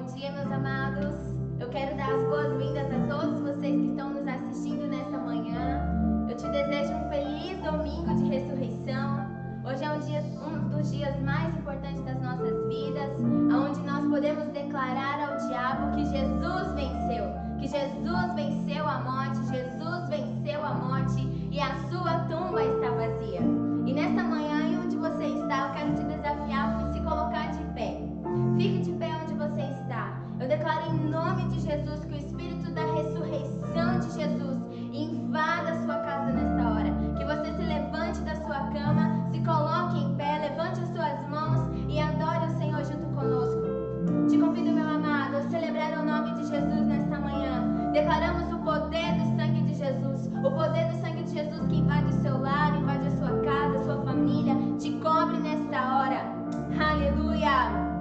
Bom dia, meus amados. Eu quero dar as boas-vindas a todos vocês que estão nos assistindo nessa manhã. Eu te desejo um feliz domingo de ressurreição. Hoje é um dos dias mais importantes das nossas vidas, onde nós podemos declarar ao diabo que Jesus venceu. Que Jesus venceu a morte, Jesus venceu a morte e a sua tumba está vazia. E nessa manhã, onde você está, eu quero te desafiar a se colocar de pé. Fique de pé onde você está. Eu declaro em nome de Jesus que o Espírito da ressurreição de Jesus invada a sua casa nesta hora. Que você se levante da sua cama, se coloque em pé, levante as suas mãos e adore o Senhor junto conosco. Te convido, meu amado, a celebrar o nome de Jesus nesta manhã. Declaramos o poder do sangue de Jesus. O poder do sangue de Jesus que invade o seu lar, invade a sua casa, a sua família. Te cobre nesta hora. Aleluia.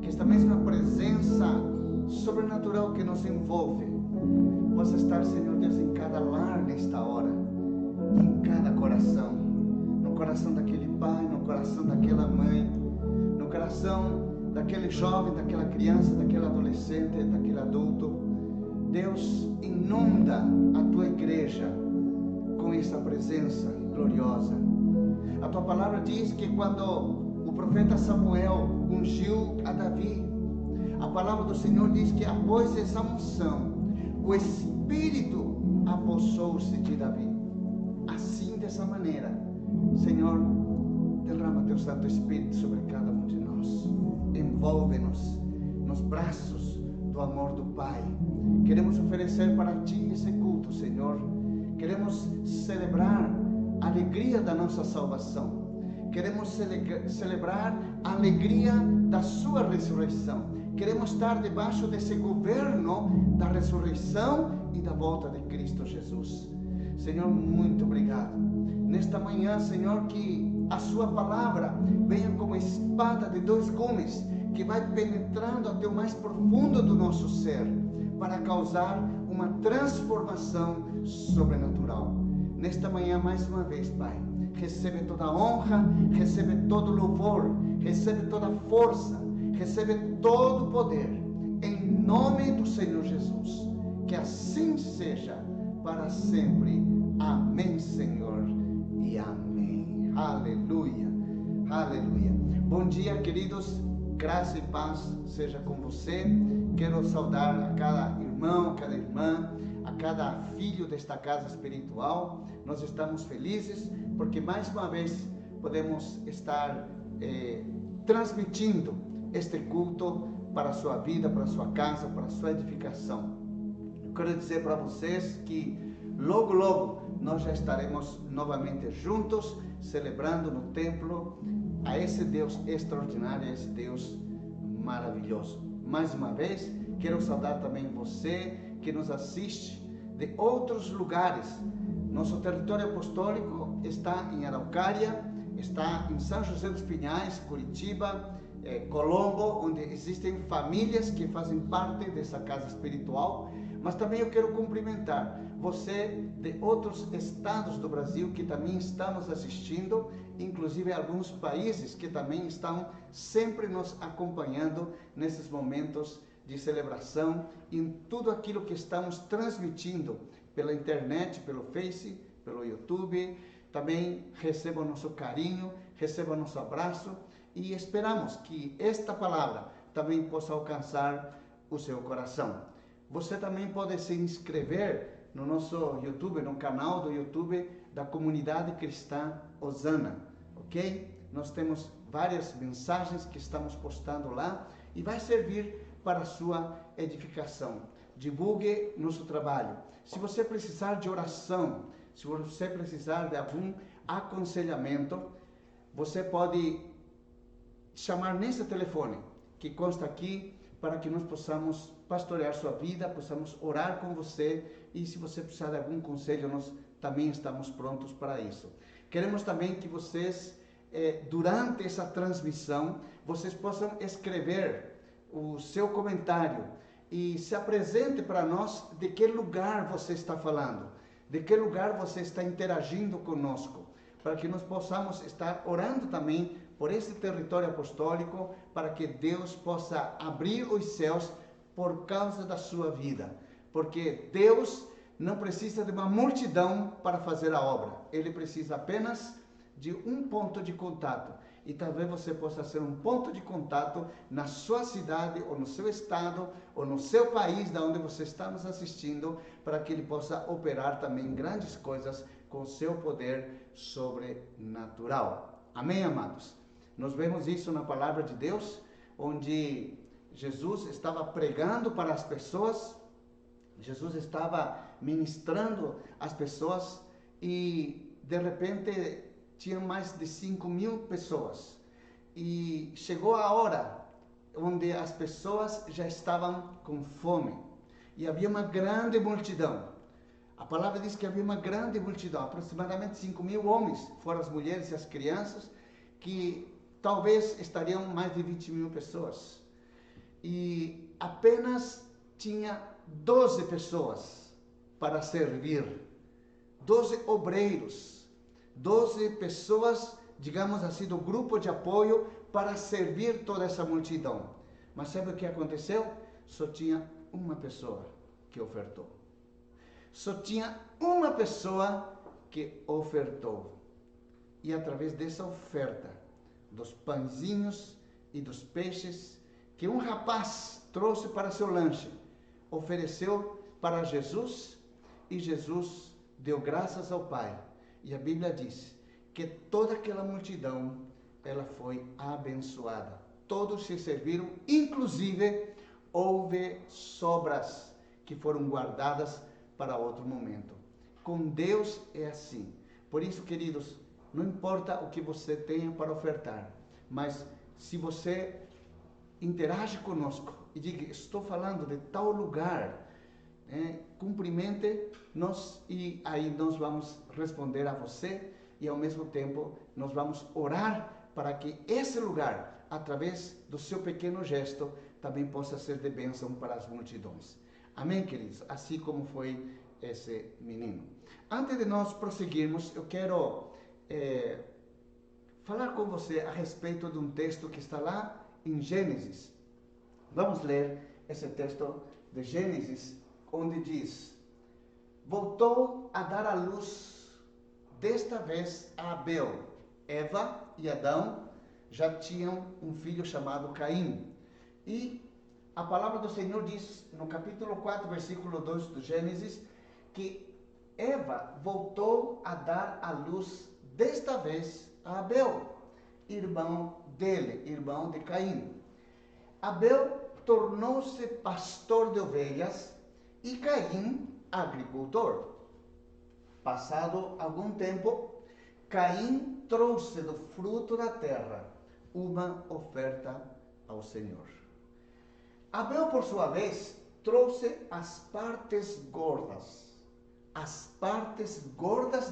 que esta mesma presença sobrenatural que nos envolve possa estar, Senhor Deus, em cada lar nesta hora, em cada coração, no coração daquele pai, no coração daquela mãe, no coração daquele jovem, daquela criança, daquele adolescente, daquele adulto. Deus, inunda a tua igreja com essa presença gloriosa. A tua palavra diz que quando o profeta Samuel ungiu a Davi, a palavra do Senhor diz que após essa unção, o Espírito apossou-se de Davi. Assim, dessa maneira, Senhor, derrama teu Santo Espírito sobre cada um de nós. Envolve-nos nos braços do amor do Pai. Queremos oferecer para Ti esse culto, Senhor. Queremos celebrar a alegria da nossa salvação. Queremos celebrar a alegria da Sua ressurreição. Queremos estar debaixo desse governo da ressurreição e da volta de Cristo Jesus. Senhor, muito obrigado. Nesta manhã, Senhor, que a Sua palavra venha como espada de dois gumes, que vai penetrando até o mais profundo do nosso ser, para causar uma transformação sobrenatural. Nesta manhã, mais uma vez, Pai, recebe toda a honra, recebe todo o louvor, recebe toda a força, recebe todo o poder, em nome do Senhor Jesus. Que assim seja para sempre. Amém, Senhor, e amém. Aleluia, aleluia. Bom dia, queridos. Graça e paz seja com você. Quero saudar a cada irmão, a cada irmã, a cada filho desta casa espiritual. Nós estamos felizes porque mais uma vez podemos estar transmitindo este culto para a sua vida, para a sua casa, para a sua edificação. Eu quero dizer para vocês que logo, logo nós já estaremos novamente juntos, celebrando no templo a esse Deus extraordinário, a esse Deus maravilhoso. Mais uma vez, quero saudar também você que nos assiste de outros lugares. Nosso território apostólico está em Araucária, está em São José dos Pinhais, Curitiba, Colombo, onde existem famílias que fazem parte dessa casa espiritual. Mas também eu quero cumprimentar você de outros estados do Brasil que também estão nos assistindo, inclusive alguns países que também estão sempre nos acompanhando nesses momentos de celebração, em tudo aquilo que estamos transmitindo pela internet, pelo Face, pelo YouTube. Também receba o nosso carinho, receba o nosso abraço e esperamos que esta palavra também possa alcançar o seu coração. Você também pode se inscrever no nosso YouTube, no canal do YouTube da Comunidade Cristã Osana, ok? Nós temos várias mensagens que estamos postando lá e vai servir para a sua edificação. Divulgue nosso trabalho. Se você precisar de oração, se você precisar de algum aconselhamento, você pode chamar nesse telefone que consta aqui, para que nós possamos pastorear sua vida, possamos orar com você, e se você precisar de algum conselho, nós também estamos prontos para isso. Queremos também que vocês, durante essa transmissão, vocês possam escrever o seu comentário e se apresente para nós de que lugar você está falando, de que lugar você está interagindo conosco, para que nós possamos estar orando também por esse território apostólico, para que Deus possa abrir os céus por causa da sua vida. Porque Deus não precisa de uma multidão para fazer a obra. Ele precisa apenas de um ponto de contato. E talvez você possa ser um ponto de contato na sua cidade, ou no seu estado, ou no seu país, da onde você está nos assistindo, para que Ele possa operar também grandes coisas com o seu poder sobrenatural. Amém, amados? Nós vemos isso na palavra de Deus, onde Jesus estava pregando para as pessoas, Jesus estava ministrando às pessoas e de repente tinha mais de 5.000 pessoas. E chegou a hora onde as pessoas já estavam com fome e havia uma grande multidão. A palavra diz que havia uma grande multidão, aproximadamente 5.000 homens, fora as mulheres e as crianças, que talvez estariam mais de 20.000 pessoas. e apenas tinha 12 pessoas para servir, 12 obreiros, 12 pessoas, digamos assim, do grupo de apoio para servir toda essa multidão. Mas sabe o que aconteceu? Só tinha uma pessoa que ofertou. Só tinha uma pessoa que ofertou. E através dessa oferta, dos pãezinhos e dos peixes, que um rapaz trouxe para seu lanche, ofereceu para Jesus, e Jesus deu graças ao Pai. E a Bíblia diz que toda aquela multidão, ela foi abençoada. Todos se serviram, inclusive houve sobras que foram guardadas para outro momento. Com Deus é assim. Por isso, queridos, não importa o que você tenha para ofertar, mas se você interage conosco e diga, estou falando de tal lugar, cumprimente nós, e aí nós vamos responder a você, e ao mesmo tempo nós vamos orar para que esse lugar, através do seu pequeno gesto, também possa ser de bênção para as multidões. Amém, queridos? Assim como foi esse menino. Antes de nós prosseguirmos, eu quero falar com você a respeito de um texto que está lá em Gênesis. Vamos ler esse texto de Gênesis, onde diz: voltou a dar à luz, desta vez a Abel. Eva e Adão já tinham um filho chamado Caim. E a palavra do Senhor diz, no capítulo 4, versículo 2 do Gênesis, que Eva voltou a dar à luz, desta vez, a Abel, irmão dele, irmão de Caim. Abel tornou-se pastor de ovelhas e Caim, agricultor. Passado algum tempo, Caim trouxe do fruto da terra uma oferta ao Senhor. Abel, por sua vez, trouxe as partes gordas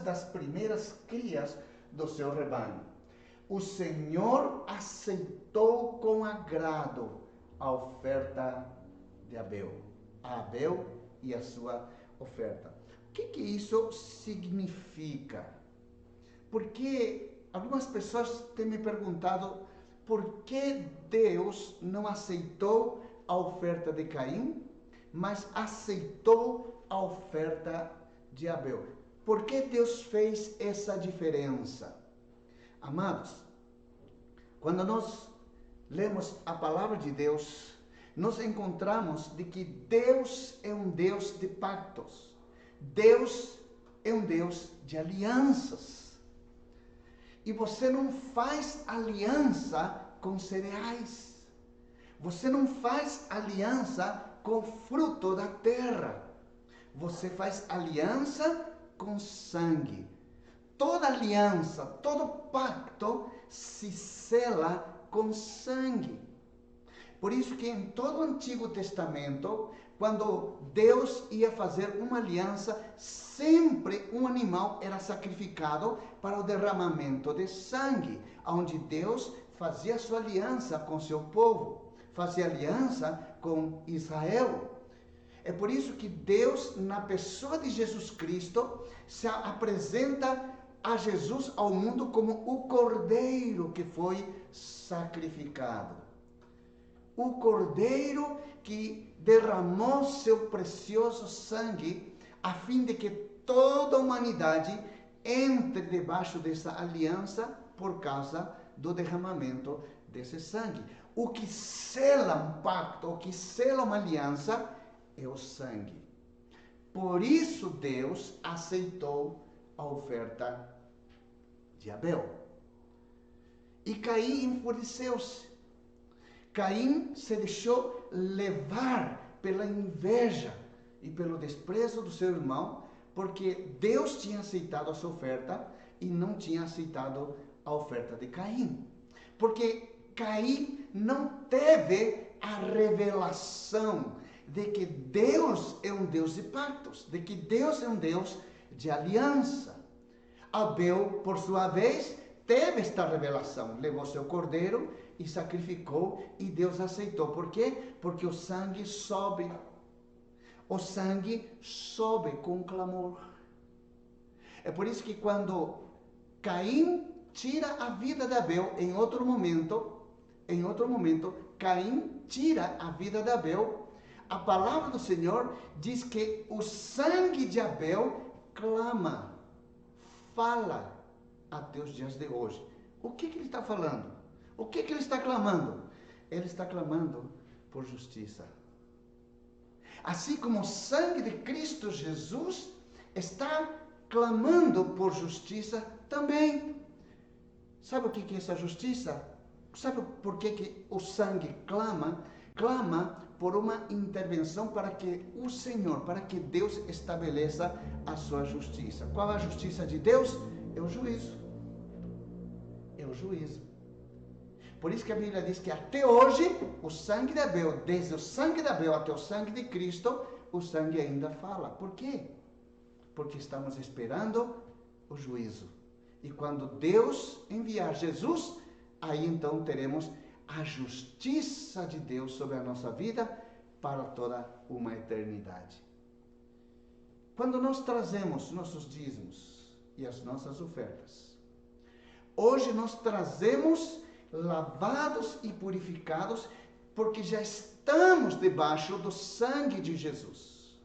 das primeiras crias do seu rebanho. O Senhor aceitou com agrado a oferta de Abel. A Abel e a sua oferta. O que isso significa? Porque algumas pessoas têm me perguntado por que Deus não aceitou a oferta de Caim, mas aceitou a oferta de Abel. Por que Deus fez essa diferença? Amados, quando nós lemos a palavra de Deus, nós encontramos de que Deus é um Deus de pactos. Deus é um Deus de alianças. E você não faz aliança com cereais. Você não faz aliança com fruto da terra. Você faz aliança com sangue. Toda aliança, todo pacto se sela com sangue. Por isso que em todo o Antigo Testamento, quando Deus ia fazer uma aliança, sempre um animal era sacrificado para o derramamento de sangue, onde Deus fazia sua aliança com seu povo, fazia aliança com Israel. É por isso que Deus, na pessoa de Jesus Cristo, se apresenta a Jesus ao mundo como o Cordeiro que foi sacrificado. O Cordeiro que derramou seu precioso sangue a fim de que toda a humanidade entre debaixo dessa aliança por causa do derramamento desse sangue. O que sela um pacto, o que sela uma aliança é o sangue. Por isso Deus aceitou a oferta de Abel. E Caim enfureceu-se. Caim se deixou levar pela inveja e pelo desprezo do seu irmão, porque Deus tinha aceitado a sua oferta e não tinha aceitado a oferta de Caim. Porque Caim não teve a revelação de que Deus é um Deus de pactos, de que Deus é um Deus de aliança. Abel, por sua vez, teve esta revelação, levou seu cordeiro e sacrificou e Deus aceitou. Por quê? Porque o sangue sobe. O sangue sobe com clamor. É por isso que quando Caim tira a vida de Abel, em outro momento, Caim tira a vida de Abel, a palavra do Senhor diz que o sangue de Abel clama, fala até os dias de hoje. O que ele está falando? O que ele está clamando? Ele está clamando por justiça. Assim como o sangue de Cristo Jesus está clamando por justiça também. Sabe o que é essa justiça? Sabe por que o sangue clama? Clama por uma intervenção para que o Senhor, para que Deus estabeleça a sua justiça. Qual é a justiça de Deus? É o juízo. É o juízo. Por isso que a Bíblia diz que até hoje, o sangue de Abel, desde o sangue de Abel até o sangue de Cristo, o sangue ainda fala. Por quê? Porque estamos esperando o juízo. E quando Deus enviar Jesus, aí então teremos a justiça de Deus sobre a nossa vida para toda uma eternidade. Quando nós trazemos nossos dízimos e as nossas ofertas, hoje nós trazemos lavados e purificados, porque já estamos debaixo do sangue de Jesus.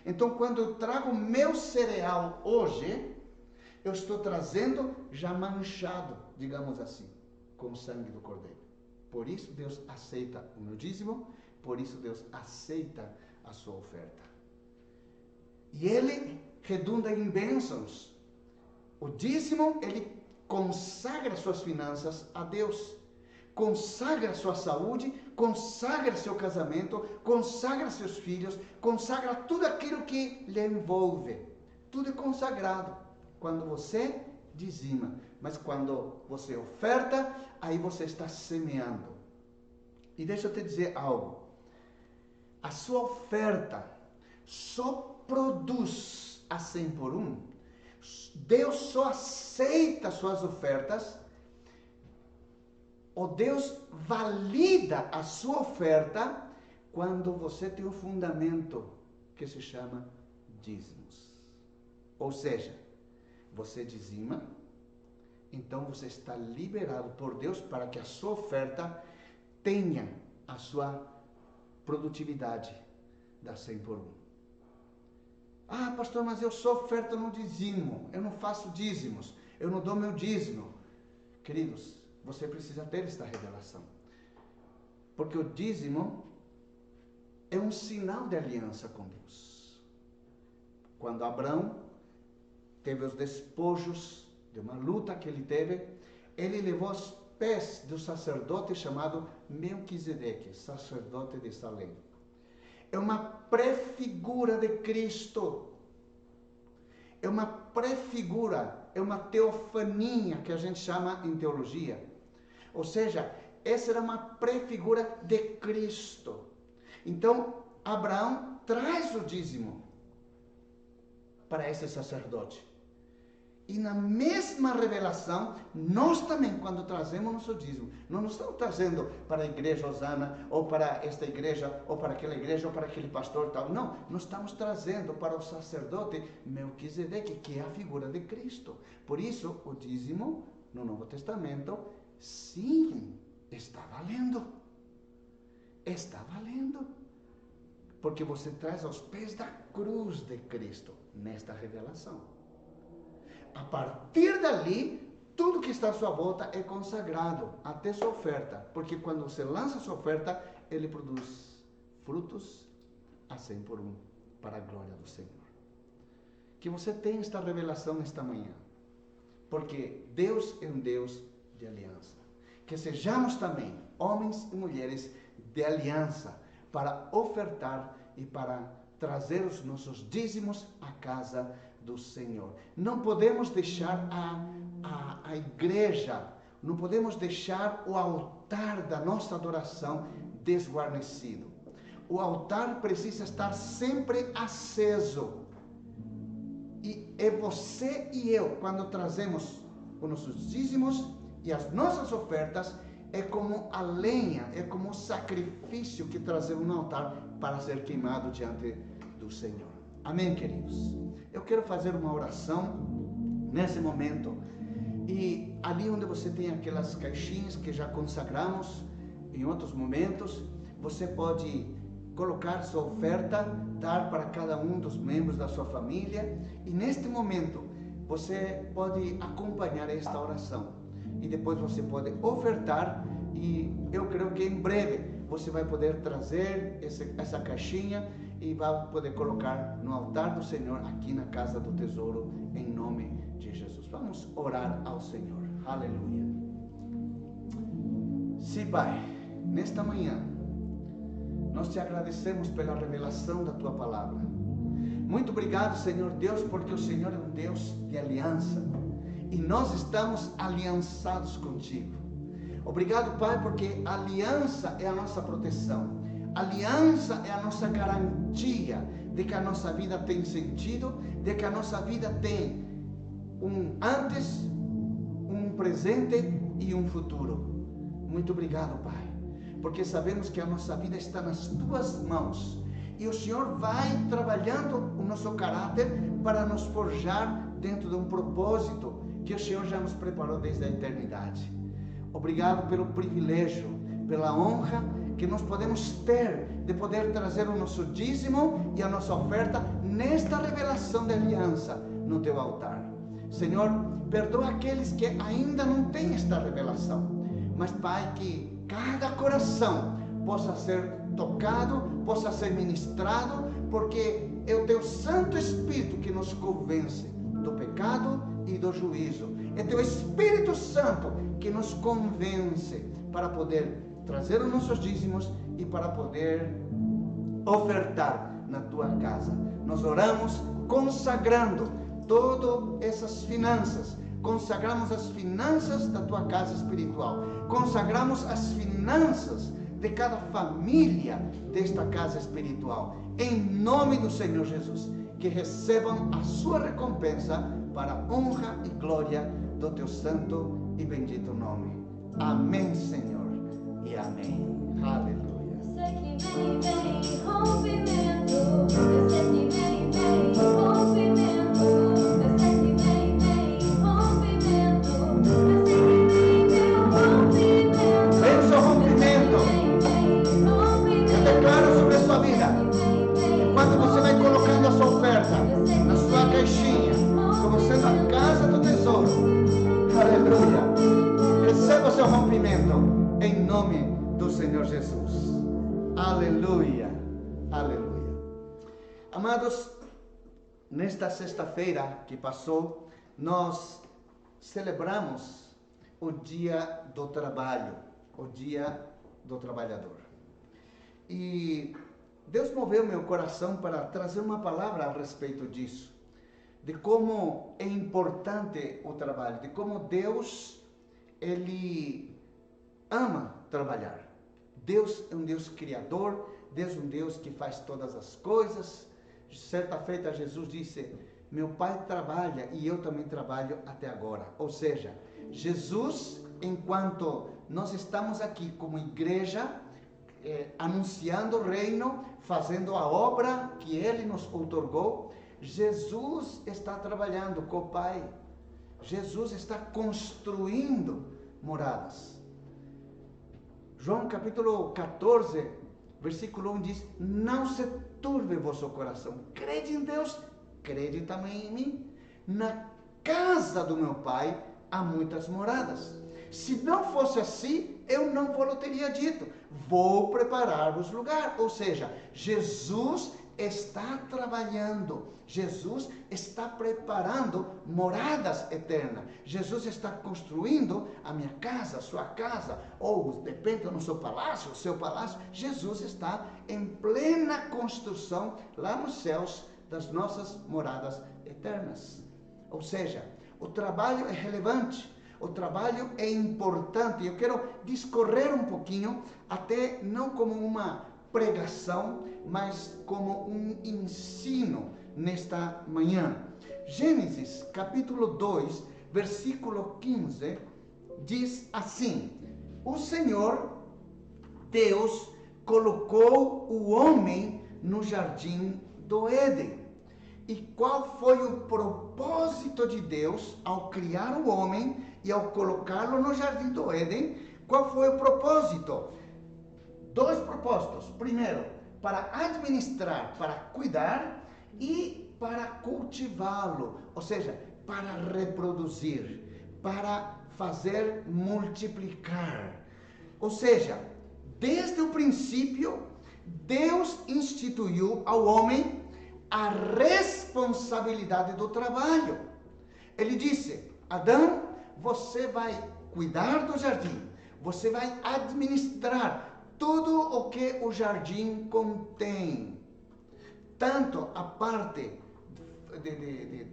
Então, quando eu trago meu cereal hoje, eu estou trazendo já manchado, digamos assim, com o sangue do Cordeiro. Por isso Deus aceita o meu dízimo, por isso Deus aceita a sua oferta. E ele redunda em bênçãos. O dízimo, ele consagra suas finanças a Deus, consagra sua saúde, consagra seu casamento, consagra seus filhos, consagra tudo aquilo que lhe envolve. Tudo é consagrado quando você dizima, mas quando você oferta, aí você está semeando. E deixa eu te dizer algo, a sua oferta só produz a 100 por 1. Deus só aceita suas ofertas, ou Deus valida a sua oferta quando você tem um fundamento que se chama dízimos. Ou seja, você dizima, então você está liberado por Deus para que a sua oferta tenha a sua produtividade da 100 por 1. Ah, pastor, mas eu só oferto no dizimo, eu não faço dízimos, eu não dou meu dízimo. Queridos, você precisa ter esta revelação. Porque o dízimo é um sinal de aliança com Deus. Quando Abraão teve os despojos de uma luta que ele teve, ele levou aos pés do sacerdote chamado Melquisedeque, sacerdote de Salém. É uma prefigura de Cristo. É uma prefigura, é uma teofania que a gente chama em teologia. Ou seja, essa era uma prefigura de Cristo. Então, Abraão traz o dízimo para esse sacerdote. E na mesma revelação, nós também, quando trazemos nosso dízimo, não nos estamos trazendo para a igreja Osana, ou para esta igreja, ou para aquela igreja, ou para aquele pastor tal. Não, nós estamos trazendo para o sacerdote Melquisedeque, que é a figura de Cristo. Por isso, o dízimo, no Novo Testamento, sim, está valendo. Está valendo. Porque você traz aos pés da cruz de Cristo, nesta revelação. A partir dali, tudo que está à sua volta é consagrado, até sua oferta. Porque quando você lança sua oferta, ele produz frutos a 100 por 1, para a glória do Senhor. Que você tenha esta revelação nesta manhã. Porque Deus é um Deus de aliança. Que sejamos também homens e mulheres de aliança, para ofertar e para trazer os nossos dízimos à casa do Senhor. Não podemos deixar a igreja, não podemos deixar o altar da nossa adoração desguarnecido. O altar precisa estar sempre aceso. E é você e eu, quando trazemos os nossos dízimos e as nossas ofertas, é como a lenha, é como o sacrifício que trazemos no altar para ser queimado diante do Senhor. Amém, queridos? Eu quero fazer uma oração nesse momento. E ali onde você tem aquelas caixinhas que já consagramos em outros momentos, você pode colocar sua oferta, dar para cada um dos membros da sua família. E neste momento, você pode acompanhar esta oração. E depois você pode ofertar. E eu creio que em breve você vai poder trazer essa caixinha e vai poder colocar no altar do Senhor, aqui na Casa do Tesouro, em nome de Jesus. Vamos orar ao Senhor. Aleluia. Sim, Pai, nesta manhã, nós te agradecemos pela revelação da Tua Palavra. Muito obrigado, Senhor Deus, porque o Senhor é um Deus de aliança. E nós estamos aliançados contigo. Obrigado, Pai, porque a aliança é a nossa proteção. A aliança é a nossa garantia de que a nossa vida tem sentido, de que a nossa vida tem um antes, um presente e um futuro. Muito obrigado, Pai, porque sabemos que a nossa vida está nas Tuas mãos. E o Senhor vai trabalhando o nosso caráter para nos forjar dentro de um propósito que o Senhor já nos preparou desde a eternidade. Obrigado pelo privilégio, pela honra que nós podemos ter de poder trazer o nosso dízimo e a nossa oferta nesta revelação de aliança no Teu altar. Senhor, perdoa aqueles que ainda não têm esta revelação, mas, Pai, que cada coração possa ser tocado, possa ser ministrado, porque é o Teu Santo Espírito que nos convence do pecado e do juízo. É Teu Espírito Santo que nos convence para poder trazer os nossos dízimos e para poder ofertar na Tua casa. Nós oramos consagrando todas essas finanças. Consagramos as finanças da Tua casa espiritual. Consagramos as finanças de cada família desta casa espiritual. Em nome do Senhor Jesus. Que recebam a sua recompensa para a honra e glória do Teu santo e bendito nome. Amém, Senhor. E amém. Aleluia. Eu sei que vem rompimento. Eu sei que vem rompimento. Eu sei que vem rompimento. Eu sei que vem rompimento. Vem o seu rompimento. Eu declaro sobre a sua vida. Enquanto você vai colocando a sua oferta na sua caixinha, como sendo a casa do tesouro. Aleluia. Receba o seu rompimento. Em nome do Senhor Jesus. Aleluia. Aleluia. Amados, nesta sexta-feira que passou, nós celebramos o Dia do Trabalho, o Dia do Trabalhador. E Deus moveu meu coração para trazer uma palavra a respeito disso, de como é importante o trabalho, de como Deus, Ele ama trabalhar. Deus é um Deus criador, Deus é um Deus que faz todas as coisas. Certa feita Jesus disse: meu Pai trabalha e eu também trabalho até agora. Ou seja, Jesus, enquanto nós estamos aqui como igreja, anunciando o reino, fazendo a obra que Ele nos outorgou, Jesus está trabalhando com o Pai. Jesus está construindo moradas. João capítulo 14, versículo 1 diz: não se turbe vosso coração, crede em Deus, crede também em mim. Na casa do meu Pai há muitas moradas. Se não fosse assim, eu não vou teria dito, vou preparar-vos lugar. Ou seja, Jesus está trabalhando, Jesus está preparando moradas eternas. Jesus está construindo a minha casa, a sua casa, ou depende do nosso palácio, o seu palácio. Jesus está em plena construção lá nos céus das nossas moradas eternas. Ou seja, o trabalho é relevante, o trabalho é importante. Eu quero discorrer um pouquinho, até não como uma pregação, mas como um ensino nesta manhã. Gênesis capítulo 2, versículo 15, diz assim: o Senhor, Deus, colocou o homem no jardim do Éden. E qual foi o propósito de Deus ao criar o homem e ao colocá-lo no jardim do Éden? Qual foi o propósito? 2 propósitos. Primeiro, para administrar, para cuidar e para cultivá-lo, ou seja, para reproduzir, para fazer multiplicar. Ou seja, desde o princípio, Deus instituiu ao homem a responsabilidade do trabalho. Ele disse: Adão, você vai cuidar do jardim, você vai administrar tudo o que o jardim contém, tanto a parte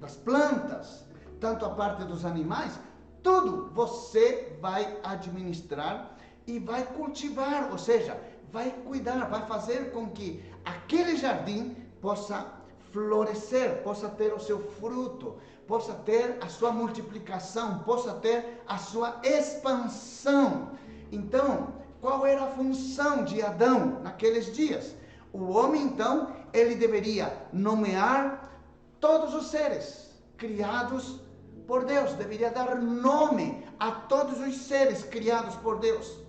das plantas, tanto a parte dos animais, tudo você vai administrar e vai cultivar, ou seja, vai cuidar, vai fazer com que aquele jardim possa florescer, possa ter o seu fruto, possa ter a sua multiplicação, possa ter a sua expansão. Então, qual era a função de Adão naqueles dias? O homem, então, ele deveria nomear todos os seres criados por Deus, deveria dar nome a todos os seres criados por Deus.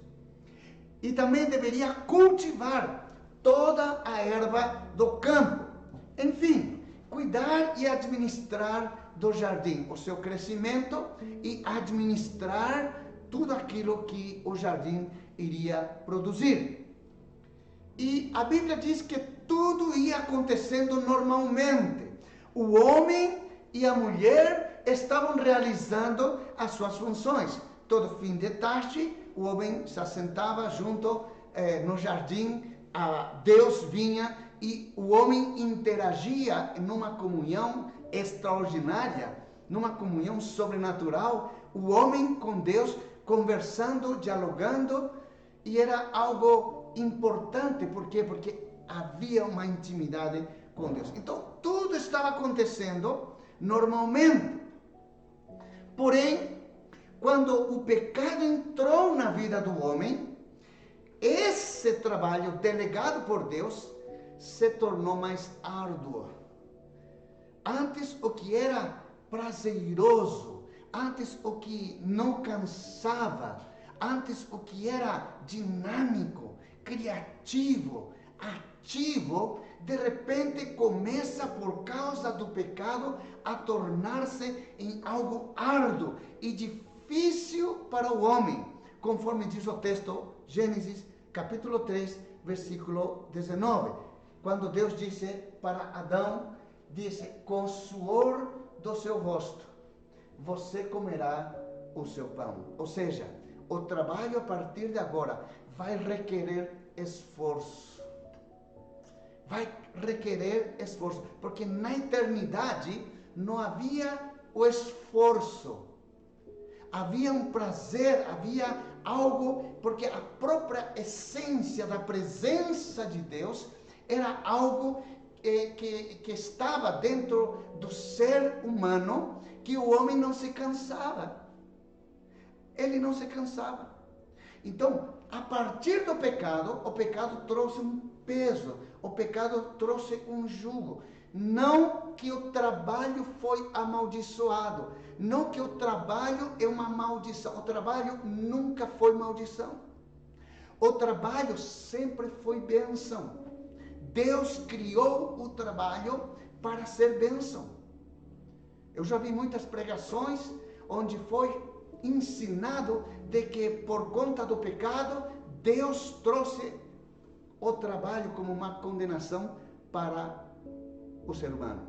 E também deveria cultivar toda a erva do campo. Enfim, cuidar e administrar do jardim, o seu crescimento e administrar tudo aquilo que o jardim iria produzir. E a Bíblia diz que tudo ia acontecendo normalmente. O homem e a mulher estavam realizando as suas funções. Todo fim de tarde, o homem se assentava junto no jardim, Deus vinha e o homem interagia numa comunhão extraordinária, numa comunhão sobrenatural, o homem com Deus, conversando, dialogando, e era algo importante. Por quê? Porque havia uma intimidade com Deus. Então, tudo estava acontecendo normalmente. Porém, quando o pecado entrou na vida do homem, esse trabalho delegado por Deus se tornou mais árduo. Antes, o que era prazeroso, antes o que não cansava, antes o que era dinâmico, criativo, ativo, de repente começa, por causa do pecado, a tornar-se em algo árduo e difícil para o homem, conforme diz o texto, Gênesis capítulo 3, versículo 19, quando Deus disse para Adão, disse: com o suor do seu rosto você comerá o seu pão. Ou seja, o trabalho a partir de agora vai requerer esforço. Vai requerer esforço, porque na eternidade não havia o esforço. Havia um prazer, havia algo, porque a própria essência da presença de Deus era algo que estava dentro do ser humano, que o homem não se cansava. Ele não se cansava. Então, a partir do pecado, o pecado trouxe um peso, o pecado trouxe um jugo. Não que o trabalho foi amaldiçoado, não que o trabalho é uma maldição. O trabalho nunca foi maldição. O trabalho sempre foi bênção. Deus criou o trabalho para ser bênção. Eu já vi muitas pregações onde foi ensinado de que por conta do pecado, Deus trouxe o trabalho como uma condenação para o ser humano.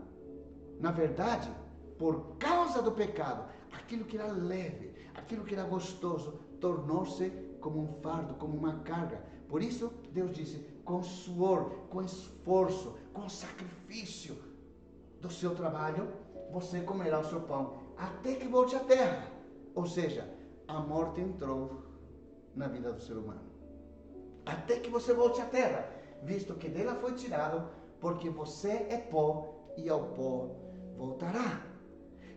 Na verdade, por causa do pecado, aquilo que era leve, aquilo que era gostoso, tornou-se como um fardo, como uma carga. Por isso, Deus disse: com suor, com esforço, com sacrifício do seu trabalho, você comerá o seu pão, até que volte à terra. Ou seja, a morte entrou na vida do ser humano. Até que você volte à terra, visto que dela foi tirado, porque você é pó e ao pó voltará.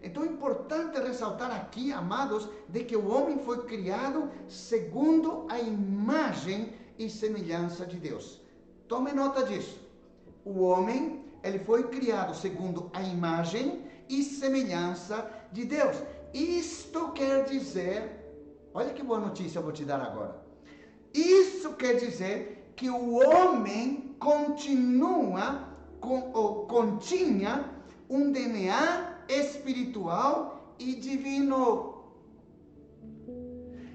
Então é importante ressaltar aqui, amados, de que o homem foi criado segundo a imagem e semelhança de Deus. Tome nota disso. O homem, ele foi criado segundo a imagem e semelhança de Deus. Isto quer dizer, olha que boa notícia eu vou te dar agora. Isso quer dizer que o homem continha um DNA espiritual e divino.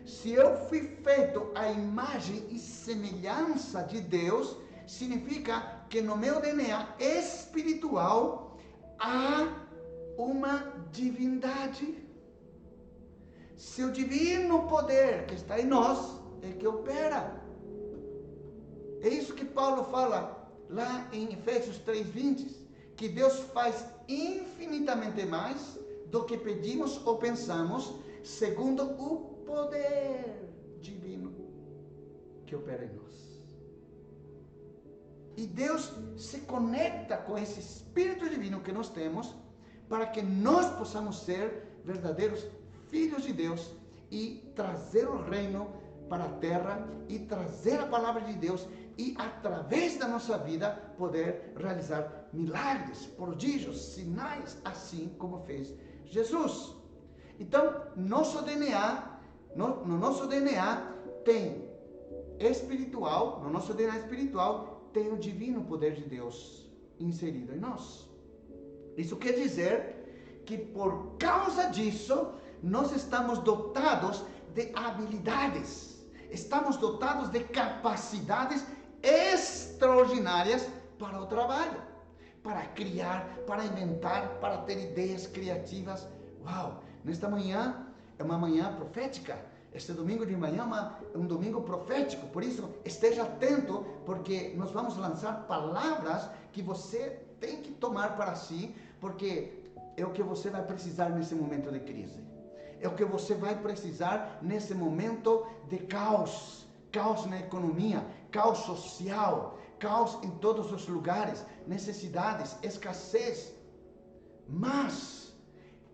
Se eu fui feito à imagem e semelhança de Deus, significa que no meu DNA espiritual há uma divindade. Seu divino poder que está em nós é que opera. É isso que Paulo fala lá em Efésios 3:20, que Deus faz infinitamente mais do que pedimos ou pensamos, segundo o poder divino que opera em nós. E Deus se conecta com esse Espírito Divino que nós temos, para que nós possamos ser verdadeiros filhos de Deus e trazer o reino para a terra e trazer a palavra de Deus e através da nossa vida poder realizar milagres, prodígios, sinais, assim como fez Jesus. Então, no nosso DNA tem espiritual, no nosso DNA espiritual tem o divino poder de Deus inserido em nós. Isso quer dizer que por causa disso nós estamos dotados de habilidades, estamos dotados de capacidades extraordinárias para o trabalho, para criar, para inventar, para ter ideias criativas. Uau! Nesta manhã é uma manhã profética. Este domingo de manhã é um domingo profético. Por isso, esteja atento, porque nós vamos lançar palavras que você tem que tomar para si, porque é o que você vai precisar nesse momento de crise. É o que você vai precisar nesse momento de caos. Caos na economia, caos social, caos em todos os lugares, necessidades, escassez. Mas,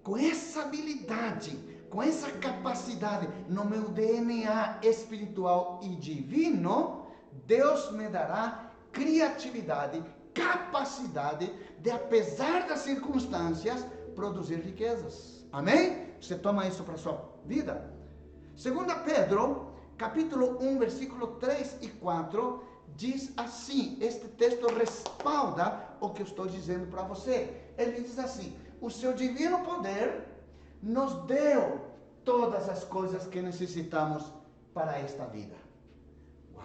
com essa habilidade, com essa capacidade no meu DNA espiritual e divino, Deus me dará criatividade, capacidade de, apesar das circunstâncias, produzir riquezas. Amém? Você toma isso para a sua vida? 2 Pedro, capítulo 1, versículo 3 e 4, diz assim, este texto respalda o que eu estou dizendo para você. Ele diz assim: o seu divino poder nos deu todas as coisas que necessitamos para esta vida. Uau!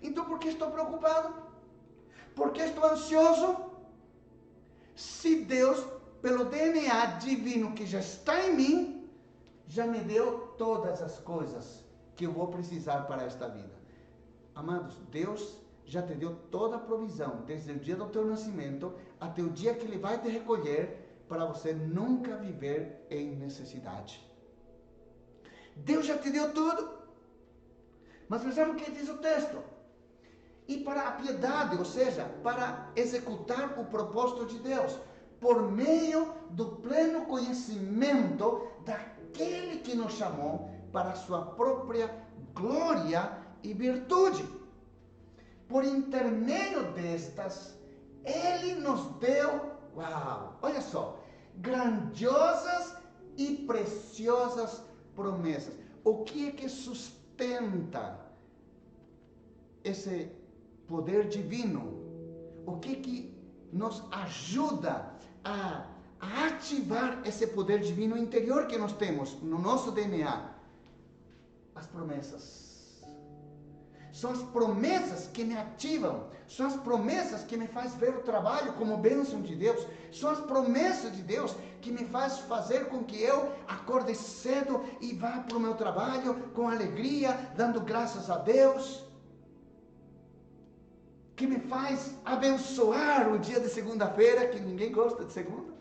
Então, por que estou preocupado? Por que estou ansioso? Se Deus, pelo DNA divino que já está em mim, já me deu todas as coisas que eu vou precisar para esta vida. Amados, Deus já te deu toda a provisão, desde o dia do teu nascimento até o dia que Ele vai te recolher, para você nunca viver em necessidade. Deus já te deu tudo. Mas sabe o que diz o texto? E para a piedade, ou seja, para executar o propósito de Deus, por meio do pleno conhecimento daquele que nos chamou para a sua própria glória e virtude. Por intermédio destas, Ele nos deu, uau, olha só, grandiosas e preciosas promessas. O que é que sustenta esse poder divino? O que é que nos ajuda a ativar esse poder divino interior que nós temos no nosso DNA? As promessas. São as promessas que me ativam, são as promessas que me faz ver o trabalho como bênção de Deus, são as promessas de Deus que me faz fazer com que eu acorde cedo e vá para o meu trabalho com alegria, dando graças a Deus, que me faz abençoar o dia de segunda-feira, que ninguém gosta de segunda.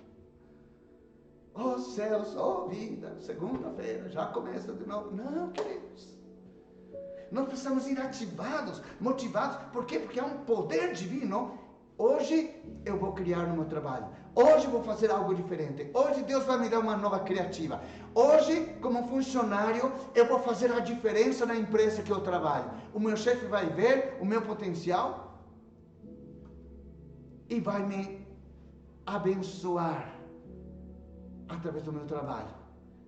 Oh céus, oh vida, segunda-feira já começa de novo. Não, queridos. Nós precisamos ir ativados, motivados. Por quê? Porque há um poder divino Hoje eu vou criar no meu trabalho. Hoje eu vou fazer algo diferente. Hoje Deus vai me dar uma nova criativa. Hoje, como funcionário, eu vou fazer a diferença na empresa que eu trabalho. O meu chefe vai ver o meu potencial e vai me abençoar através do meu trabalho.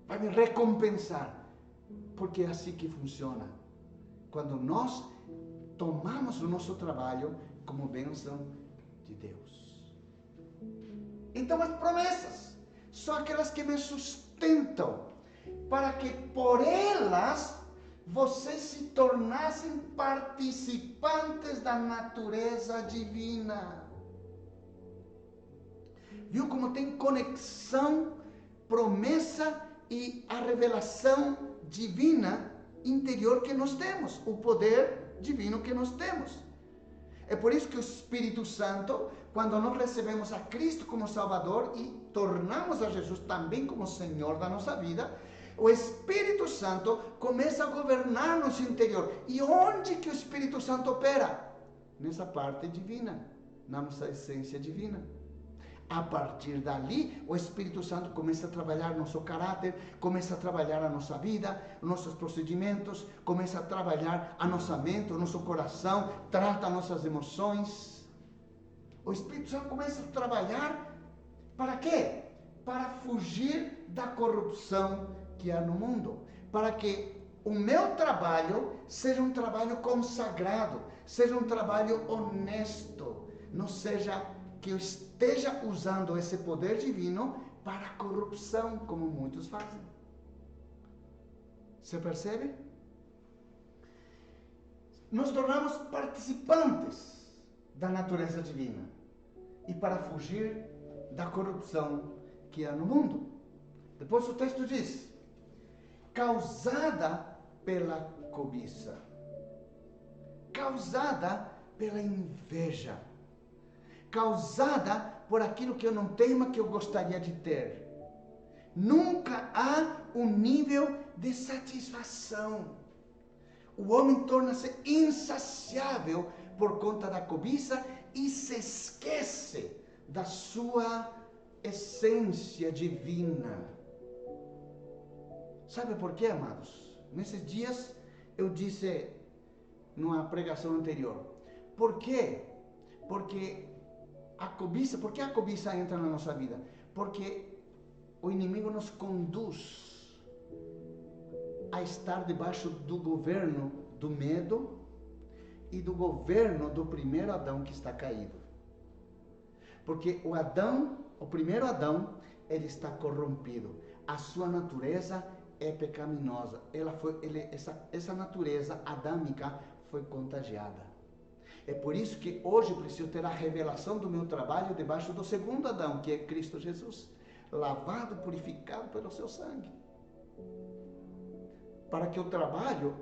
Vai me recompensar. Porque é assim que funciona. Quando nós tomamos o nosso trabalho como bênção de Deus. Então as promessas são aquelas que me sustentam, para que por elas vocês se tornassem participantes da natureza divina. Viu como tem conexão, promessa e a revelação divina interior que nós temos, o poder divino que nós temos. É por isso que o Espírito Santo, quando nós recebemos a Cristo como Salvador e tornamos a Jesus também como Senhor da nossa vida, o Espírito Santo começa a governar nosso interior. E onde que o Espírito Santo opera? Nessa parte divina, na nossa essência divina. A partir dali, o Espírito Santo começa a trabalhar nosso caráter, começa a trabalhar a nossa vida, nossos procedimentos, começa a trabalhar a nossa mente, o nosso coração, trata nossas emoções. O Espírito Santo começa a trabalhar para quê? Para fugir da corrupção que há no mundo. Para que o meu trabalho seja um trabalho consagrado, seja um trabalho honesto, não seja que eu esteja usando esse poder divino para a corrupção, como muitos fazem. Você percebe? Nos tornamos participantes da natureza divina e para fugir da corrupção que há no mundo. Depois o texto diz: causada pela cobiça, causada pela inveja, causada por aquilo que eu não tenho, mas que eu gostaria de ter. Nunca há um nível de satisfação. O homem torna-se insaciável por conta da cobiça e se esquece da sua essência divina. Sabe por quê, amados? Nesses dias eu disse numa pregação anterior. Por quê? Porque por que a cobiça entra na nossa vida? Porque o inimigo nos conduz a estar debaixo do governo do medo e do governo do primeiro Adão que está caído. Porque o primeiro Adão, ele está corrompido. A sua natureza é pecaminosa. Essa natureza adâmica foi contagiada. É por isso que hoje eu preciso ter a revelação do meu trabalho debaixo do segundo Adão, que é Cristo Jesus, lavado, purificado pelo seu sangue. Para que o trabalho,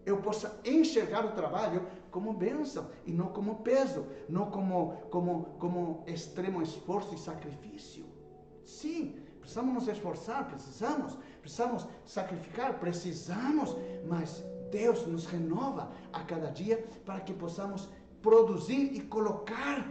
eu possa enxergar o trabalho como bênção e não como peso, não como extremo esforço e sacrifício. Sim, precisamos nos esforçar, precisamos sacrificar, precisamos, mas Deus nos renova a cada dia para que possamos produzir e colocar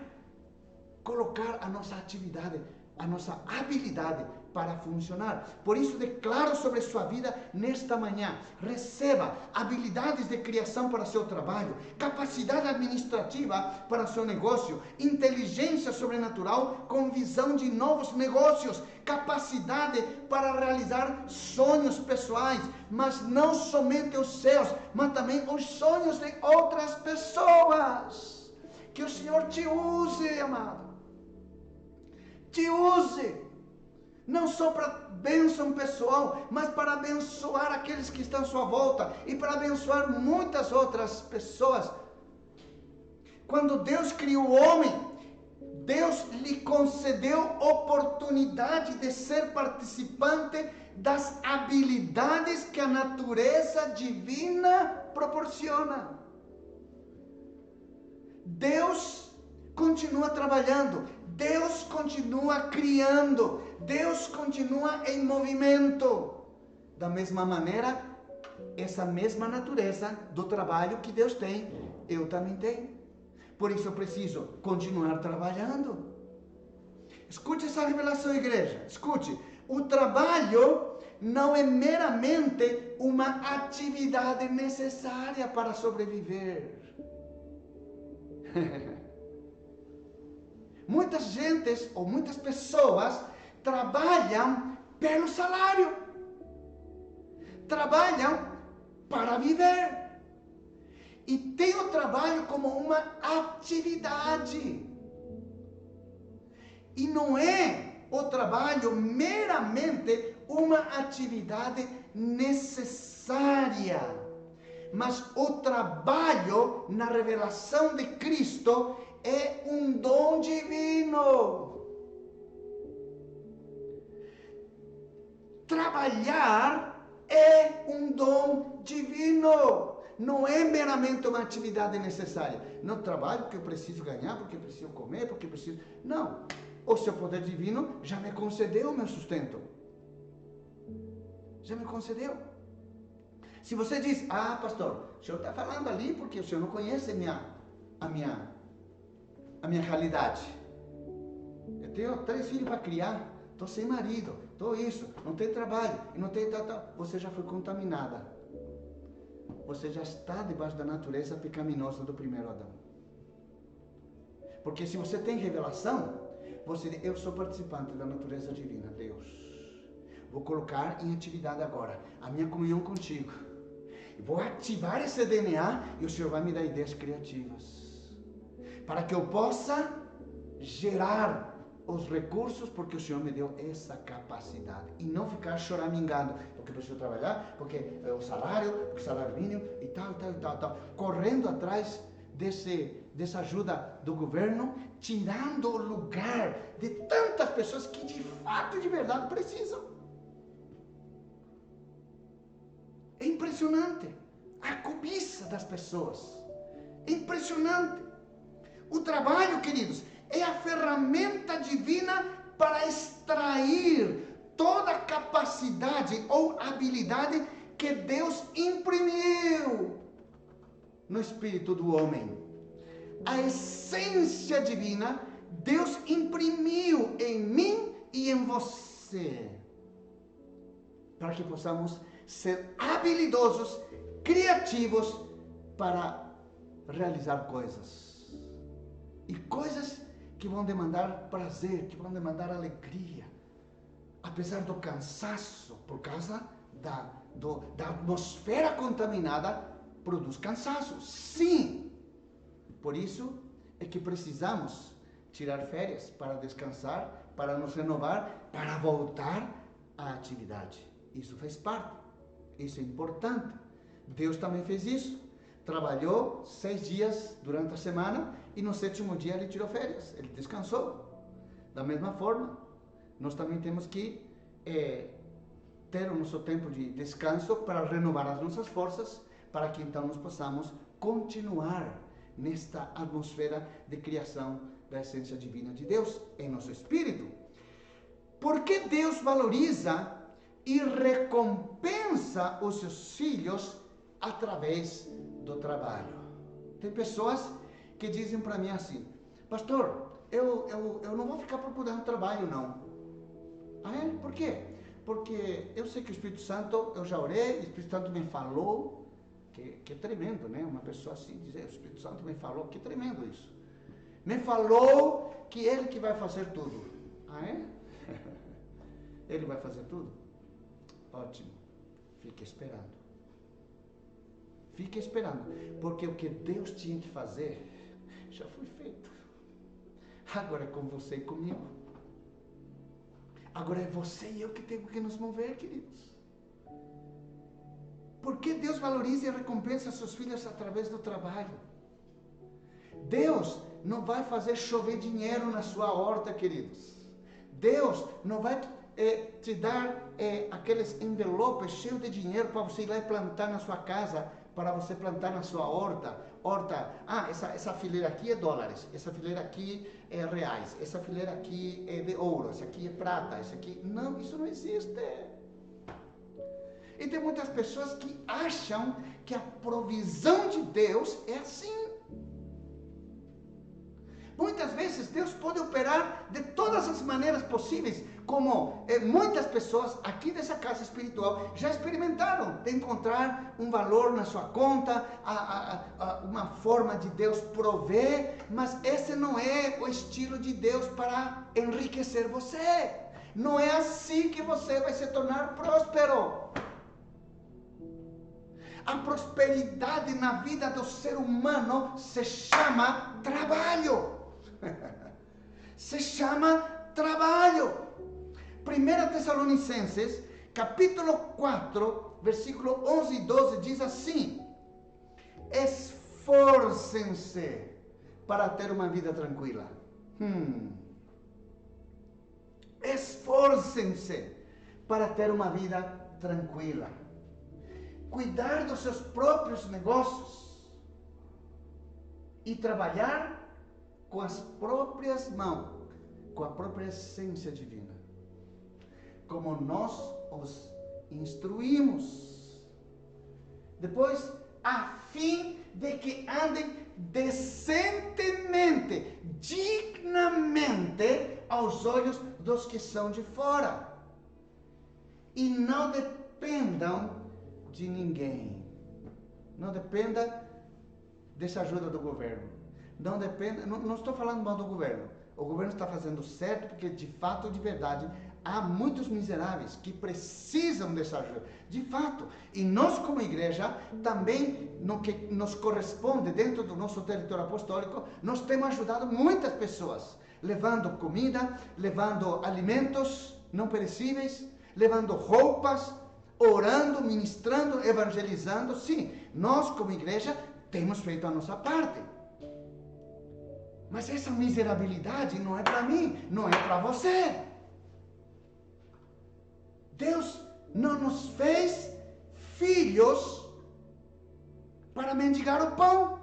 a nossa atividade, a nossa habilidade para funcionar. Por isso declaro sobre sua vida nesta manhã: receba habilidades de criação para seu trabalho, capacidade administrativa para seu negócio, inteligência sobrenatural com visão de novos negócios, capacidade para realizar sonhos pessoais, mas não somente os seus, mas também os sonhos de outras pessoas. Que o Senhor te use, amado. Te use. Não só para bênção pessoal, mas para abençoar aqueles que estão à sua volta e para abençoar muitas outras pessoas. Quando Deus criou o homem, Deus lhe concedeu oportunidade de ser participante das habilidades que a natureza divina proporciona. Deus continua trabalhando, Deus continua criando, Deus continua em movimento. Da mesma maneira, essa mesma natureza do trabalho que Deus tem, eu também tenho. Por isso eu preciso continuar trabalhando. Escute essa revelação, igreja. Escute. O trabalho não é meramente uma atividade necessária para sobreviver. Muitas gentes ou muitas pessoas trabalham pelo salário. Trabalham para viver. E tem o trabalho como uma atividade. E não é o trabalho meramente uma atividade necessária. Mas o trabalho na revelação de Cristo é um dom divino. Trabalhar é um dom divino. Não é meramente uma atividade necessária. Não trabalho porque eu preciso ganhar, porque eu preciso comer, porque eu preciso... Não. O seu poder divino já me concedeu o meu sustento. Já me concedeu. Se você diz, pastor, o senhor está falando ali porque o senhor não conhece a minha realidade. Eu tenho 3 filhos para criar, estou sem marido, estou isso, não tenho trabalho, não tenho tal. Você já foi contaminada. Você já está debaixo da natureza pecaminosa do primeiro Adão. Porque se você tem revelação, você diz, eu sou participante da natureza divina, Deus. Vou colocar em atividade agora a minha comunhão contigo. Vou ativar esse DNA e o Senhor vai me dar ideias criativas. Para que eu possa gerar os recursos, porque o Senhor me deu essa capacidade. E não ficar choramingando, porque preciso trabalhar, porque é o salário mínimo e tal. Correndo atrás dessa ajuda do governo, tirando o lugar de tantas pessoas que de fato, de verdade, precisam. É impressionante a cobiça das pessoas. É impressionante. O trabalho, queridos, é a ferramenta divina para extrair toda a capacidade ou habilidade que Deus imprimiu no espírito do homem. A essência divina, Deus imprimiu em mim e em você. Para que possamos ser habilidosos, criativos para realizar coisas. E coisas que vão demandar prazer, que vão demandar alegria. Apesar do cansaço, por causa da atmosfera contaminada, produz cansaço. Sim! Por isso é que precisamos tirar férias para descansar, para nos renovar, para voltar à atividade. Isso faz parte. Isso é importante. Deus também fez isso. Trabalhou 6 dias durante a semana e no 7º dia ele tirou férias. Ele descansou. Da mesma forma, nós também temos que ter o nosso tempo de descanso para renovar as nossas forças, para que então nós possamos continuar nesta atmosfera de criação da essência divina de Deus em nosso espírito. Porque Deus valoriza e recompensa os seus filhos através do trabalho. Tem pessoas que dizem para mim assim, pastor, eu não vou ficar procurando trabalho não. Por quê? Porque eu sei que o Espírito Santo, eu já orei, o Espírito Santo me falou, que é tremendo, né? Uma pessoa assim dizer, o Espírito Santo me falou, que tremendo isso. Me falou que Ele que vai fazer tudo. Ele vai fazer tudo? Ótimo. Fique esperando. Fique esperando. Porque o que Deus tinha que fazer, já foi feito. Agora é com você e comigo. Agora é você e eu que temos que nos mover, queridos. Porque Deus valoriza e recompensa seus filhos através do trabalho. Deus não vai fazer chover dinheiro na sua horta, queridos. Deus não vai te dar aqueles envelopes cheios de dinheiro para você ir lá e plantar na sua casa, para você plantar na sua horta. Essa fileira aqui é dólares, essa fileira aqui é reais, essa fileira aqui é de ouro, essa aqui é prata, essa aqui... Não, isso não existe. E tem muitas pessoas que acham que a provisão de Deus é assim. Muitas vezes Deus pode operar de todas as maneiras possíveis, como muitas pessoas aqui dessa casa espiritual já experimentaram de encontrar um valor na sua conta, uma forma de Deus prover, mas esse não é o estilo de Deus para enriquecer você. Não é assim que você vai se tornar próspero. A prosperidade na vida do ser humano se chama trabalho. Se chama trabalho. 1 Tessalonicenses, capítulo 4, versículo 11 e 12, diz assim: esforcem-se para ter uma vida tranquila. Esforcem-se para ter uma vida tranquila. Cuidar dos seus próprios negócios e trabalhar com as próprias mãos, com a própria essência divina, como nós os instruímos. Depois, a fim de que andem decentemente, dignamente aos olhos dos que são de fora, e não dependam de ninguém. Não dependa dessa ajuda do governo. Não dependa, não estou falando mal do governo. O governo está fazendo certo, porque de fato, de verdade, há muitos miseráveis que precisam dessa ajuda. De fato. E nós, como igreja, também, no que nos corresponde dentro do nosso território apostólico, nós temos ajudado muitas pessoas, levando comida, levando alimentos não perecíveis, levando roupas, orando, ministrando, evangelizando. Sim, nós como igreja temos feito a nossa parte. Mas essa miserabilidade não é para mim, não é para você. Deus não nos fez filhos para mendigar o pão.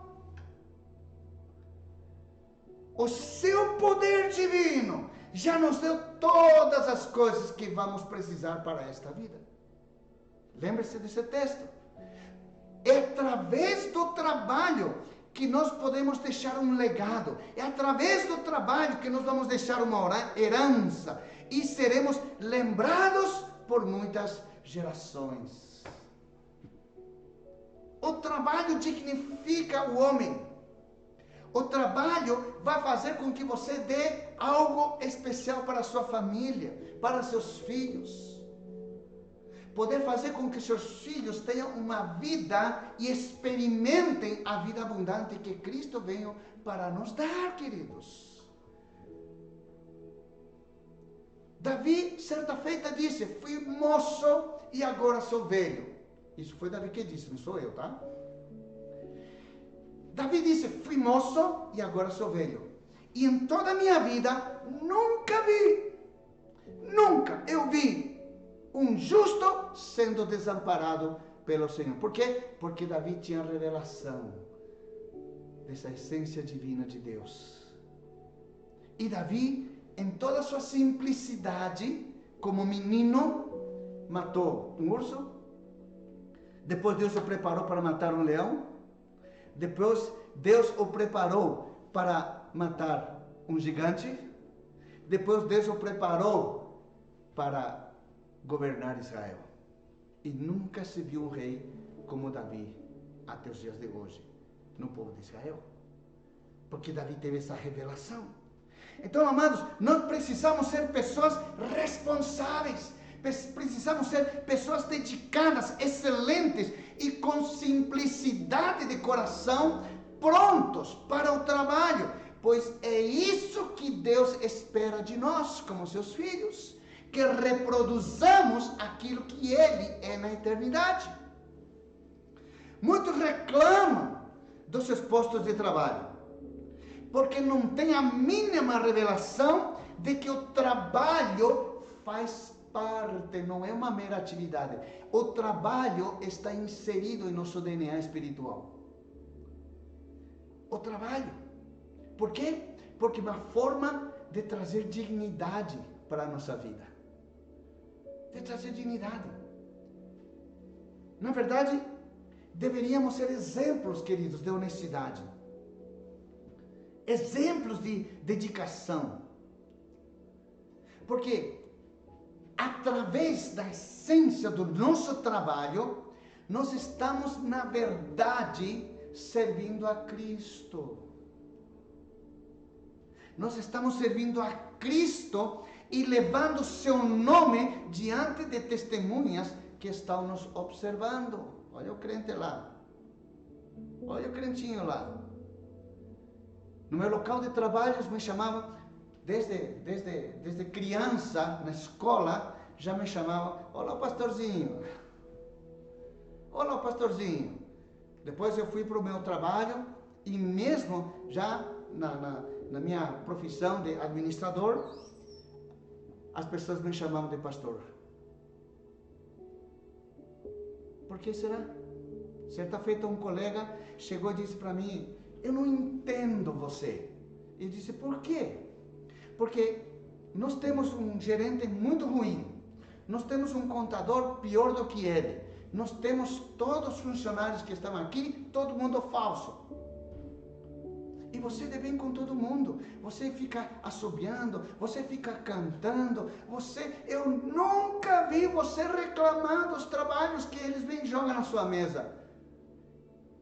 O seu poder divino já nos deu todas as coisas que vamos precisar para esta vida. Lembre-se desse texto. É através do trabalho que nós podemos deixar um legado. É através do trabalho que nós vamos deixar uma herança. E seremos lembrados por muitas gerações. O trabalho dignifica o homem. O trabalho vai fazer com que você dê algo especial para a sua família, para seus filhos. Poder fazer com que seus filhos tenham uma vida e experimentem a vida abundante que Cristo veio para nos dar, queridos. Davi, certa feita, disse: fui moço e agora sou velho. Isso foi Davi que disse, não sou eu, tá? Davi disse: fui moço e agora sou velho. E em toda a minha vida, nunca eu vi um justo sendo desamparado pelo Senhor. Por quê? Porque Davi tinha revelação dessa essência divina de Deus. E Davi, em toda a sua simplicidade, como menino, matou um urso. Depois Deus o preparou para matar um leão. Depois Deus o preparou para matar um gigante. Depois Deus o preparou para governar Israel. E nunca se viu um rei como Davi até os dias de hoje no povo de Israel, porque Davi teve essa revelação. Então, amados, nós precisamos ser pessoas responsáveis, precisamos ser pessoas dedicadas, excelentes e com simplicidade de coração, prontos para o trabalho, pois é isso que Deus espera de nós como seus filhos, que reproduzamos aquilo que Ele é na eternidade. Muitos reclamam dos seus postos de trabalho, porque não tem a mínima revelação de que o trabalho faz parte, não é uma mera atividade. O trabalho está inserido em nosso DNA espiritual. O trabalho. Por quê? Porque é uma forma de trazer dignidade para a nossa vida. De trazer dignidade. Na verdade, deveríamos ser exemplos, queridos, de honestidade. exemplos de dedicação. Porque através da essência do nosso trabalho, nós estamos, na verdade, servindo a Cristo. Nós estamos servindo a Cristo e levando seu nome diante de testemunhas que estão nos observando. Olha o crente lá. Olha o crentinho lá. No meu local de trabalho, eles me chamavam, desde criança, na escola, já me chamavam, olá pastorzinho. Olá pastorzinho. Depois eu fui para o meu trabalho e mesmo já na minha profissão de administrador, as pessoas me chamavam de pastor. Por que será? Certa feita um colega chegou e disse para mim, eu não entendo você. E disse, por quê? Porque nós temos um gerente muito ruim. Nós temos um contador pior do que ele. Nós temos todos os funcionários que estão aqui, todo mundo falso. E você dê bem com todo mundo. Você fica assobiando, você fica cantando. Eu nunca vi você reclamar dos trabalhos que eles vêm e jogam na sua mesa.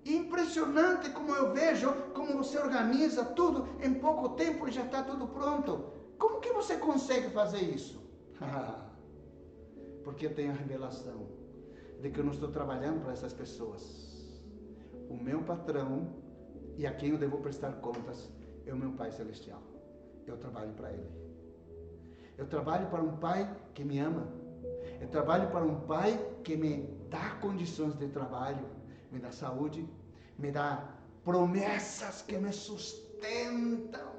Impressionante como eu vejo, como você organiza tudo em pouco tempo e já está tudo pronto. Como que você consegue fazer isso? Porque eu tenho a revelação de que eu não estou trabalhando para essas pessoas. O meu patrão e a quem eu devo prestar contas é o meu Pai Celestial. Eu trabalho para Ele. Eu trabalho para um Pai que me ama. Eu trabalho para um Pai que me dá condições de trabalho, me dá saúde, me dá promessas que me sustentam.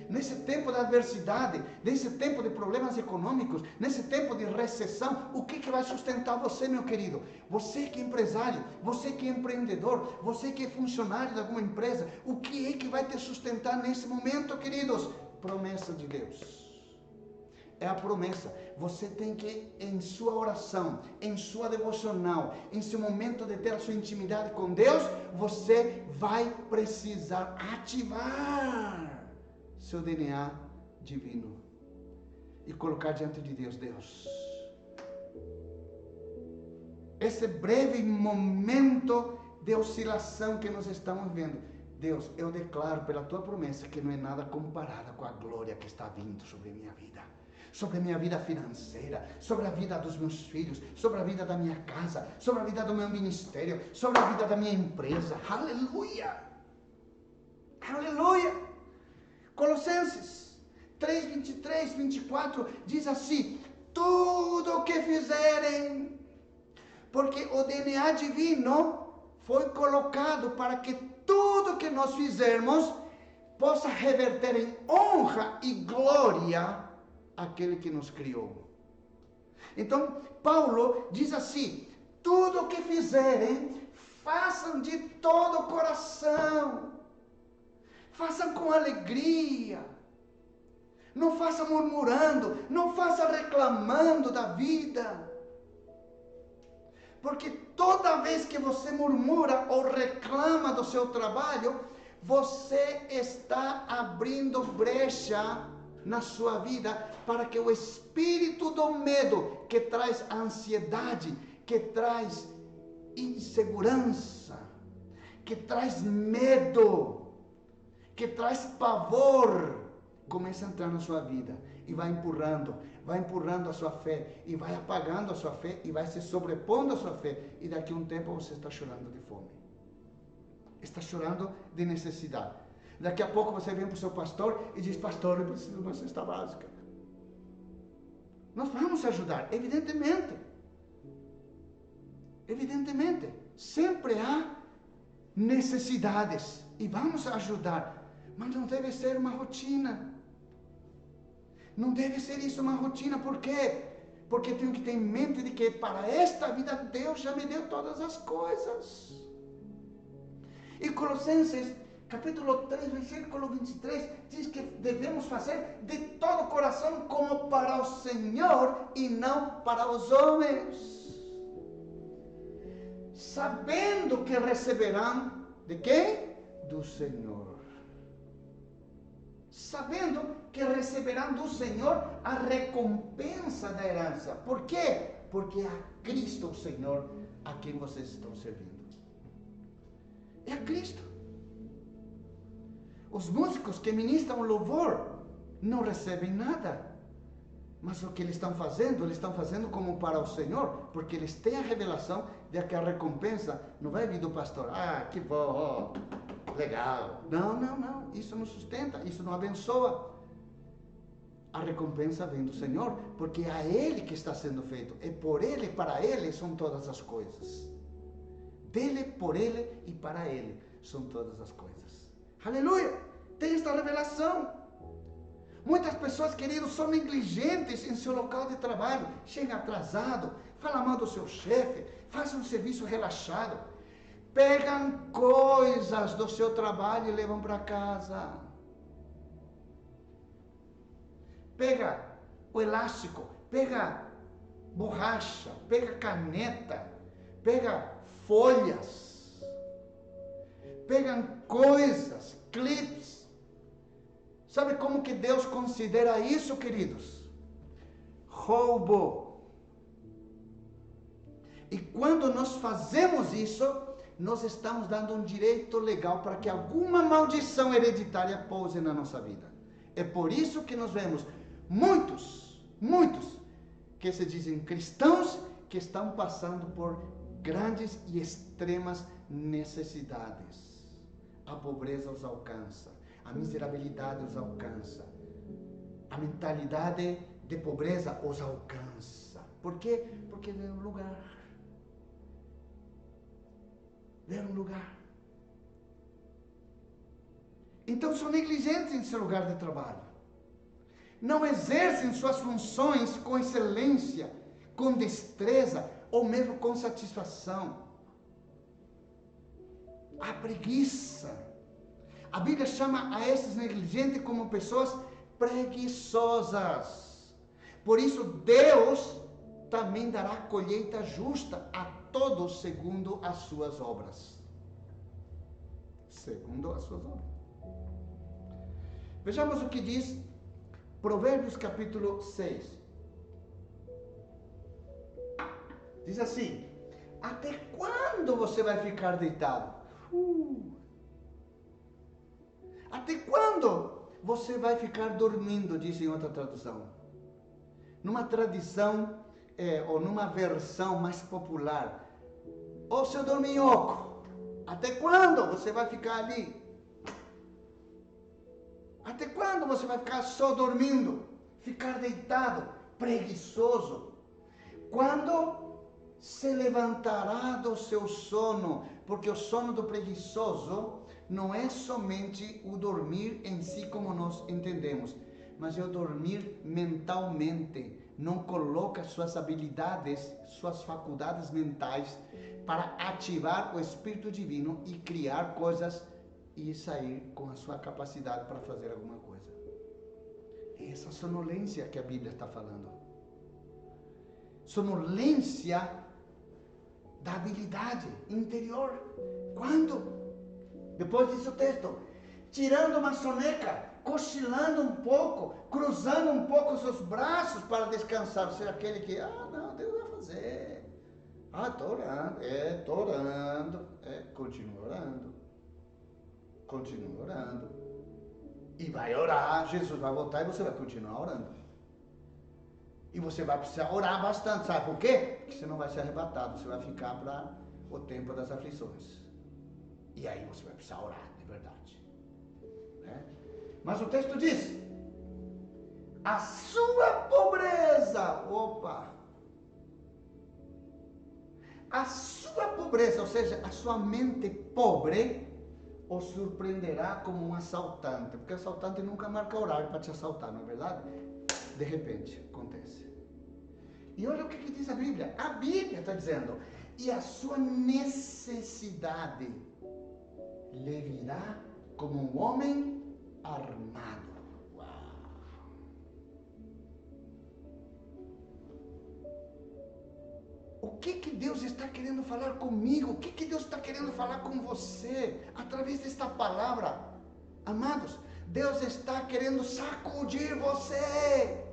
Nesse tempo da adversidade, nesse tempo de problemas econômicos, nesse tempo de recessão, o que vai sustentar você, meu querido? Você que é empresário, você que é empreendedor, você que é funcionário de alguma empresa, o que é que vai te sustentar nesse momento, queridos? Promessa de Deus. É a promessa. Você tem que, em sua oração, em sua devocional, em seu momento de ter a sua intimidade com Deus, você vai precisar ativar seu DNA divino e colocar diante de Deus, esse breve momento de oscilação que nós estamos vendo, Deus, eu declaro pela tua promessa que não é nada comparada com a glória que está vindo sobre a minha vida, sobre a minha vida financeira, sobre a vida dos meus filhos, sobre a vida da minha casa, sobre a vida do meu ministério, sobre a vida da minha empresa. Aleluia! Aleluia! Colossenses 3, 23, 24 diz assim: tudo o que fizerem, porque o DNA divino foi colocado para que tudo que nós fizermos possa reverter em honra e glória àquele que nos criou. Então, Paulo diz assim: tudo o que fizerem, façam de todo o coração. Faça com alegria. Não faça murmurando. Não faça reclamando da vida. Porque toda vez que você murmura ou reclama do seu trabalho, você está abrindo brecha na sua vida para que o espírito do medo, que traz ansiedade, que traz insegurança, que traz medo, que traz pavor, começa a entrar na sua vida e vai empurrando a sua fé e vai apagando a sua fé e vai se sobrepondo a sua fé, e daqui a um tempo você está chorando de fome, está chorando de necessidade. Daqui a pouco você vem para o seu pastor e diz: pastor, eu preciso de uma cesta básica. Nós vamos ajudar, evidentemente, sempre há necessidades e vamos ajudar. Mas não deve ser uma rotina. Não deve ser isso uma rotina. Por quê? Porque tenho que ter em mente de que para esta vida Deus já me deu todas as coisas. E Colossenses, capítulo 3, versículo 23, diz que devemos fazer de todo o coração como para o Senhor e não para os homens. Sabendo que receberão de quem? Do Senhor. sabendo que receberão do Senhor a recompensa da herança. Por quê? Porque é a Cristo o Senhor a quem vocês estão servindo. É a Cristo. Os músicos que ministram louvor não recebem nada. Mas o que eles estão fazendo como para o Senhor, porque eles têm a revelação de que a recompensa não vai vir do pastor. Ah, que bom, legal. Não, isso não sustenta, isso não abençoa. A recompensa vem do Senhor, porque é a Ele que está sendo feito. É por Ele e para Ele são todas as coisas. Dele, por Ele e para Ele são todas as coisas. Aleluia! Tem esta revelação. Muitas pessoas, queridos, são negligentes em seu local de trabalho. Chega atrasado, fala mal do seu chefe, faz um serviço relaxado. Pegam coisas do seu trabalho e levam para casa. Pega o elástico, pega borracha, pega caneta, pega folhas, pegam coisas, clipes. Sabe como que Deus considera isso, queridos? Roubo. E quando nós fazemos isso, nós estamos dando um direito legal para que alguma maldição hereditária pouse na nossa vida. É por isso que nós vemos muitos que se dizem cristãos que estão passando por grandes e extremas necessidades. A pobreza os alcança. A miserabilidade os alcança. A mentalidade de pobreza os alcança. Por quê? Porque vê um lugar. Vê um lugar. Então são negligentes em seu lugar de trabalho. Não exercem suas funções com excelência, com destreza ou mesmo com satisfação. A preguiça. A Bíblia chama a esses negligentes como pessoas preguiçosas. Por isso, Deus também dará colheita justa a todos segundo as suas obras. Segundo as suas obras. Vejamos o que diz Provérbios capítulo 6. Diz assim: até quando você vai ficar deitado? Até quando você vai ficar dormindo? Diz em outra tradução. Numa tradição, ou numa versão mais popular. Ô seu dorminhoco, até quando você vai ficar ali? Até quando você vai ficar só dormindo? Ficar deitado, preguiçoso? Quando se levantará do seu sono? Porque o sono do preguiçoso não é somente o dormir em si como nós entendemos, mas é o dormir mentalmente. Não coloca suas habilidades, suas faculdades mentais para ativar o Espírito Divino e criar coisas e sair com a sua capacidade para fazer alguma coisa. É essa sonolência que a Bíblia está falando. Sonolência da habilidade interior. Quando? Depois diz o texto, tirando uma soneca, cochilando um pouco, cruzando um pouco os seus braços para descansar. Ser aquele que, não, Deus vai fazer. Estou orando. Continua orando. Continua orando. E vai orar, Jesus vai voltar e você vai continuar orando. E você vai precisar orar bastante, sabe por quê? Porque você não vai ser arrebatado, você vai ficar para o tempo das aflições. E aí você vai precisar orar, de verdade. Né? Mas o texto diz, a sua pobreza, a sua pobreza, ou seja, a sua mente pobre, o surpreenderá como um assaltante, porque assaltante nunca marca horário para te assaltar, não é verdade? De repente, acontece. E olha o que diz a Bíblia. A Bíblia está dizendo, e a sua necessidade lhe virá como um homem armado. Uau! O que Deus está querendo falar comigo? O que Deus está querendo falar com você através desta palavra? Amados, Deus está querendo sacudir você.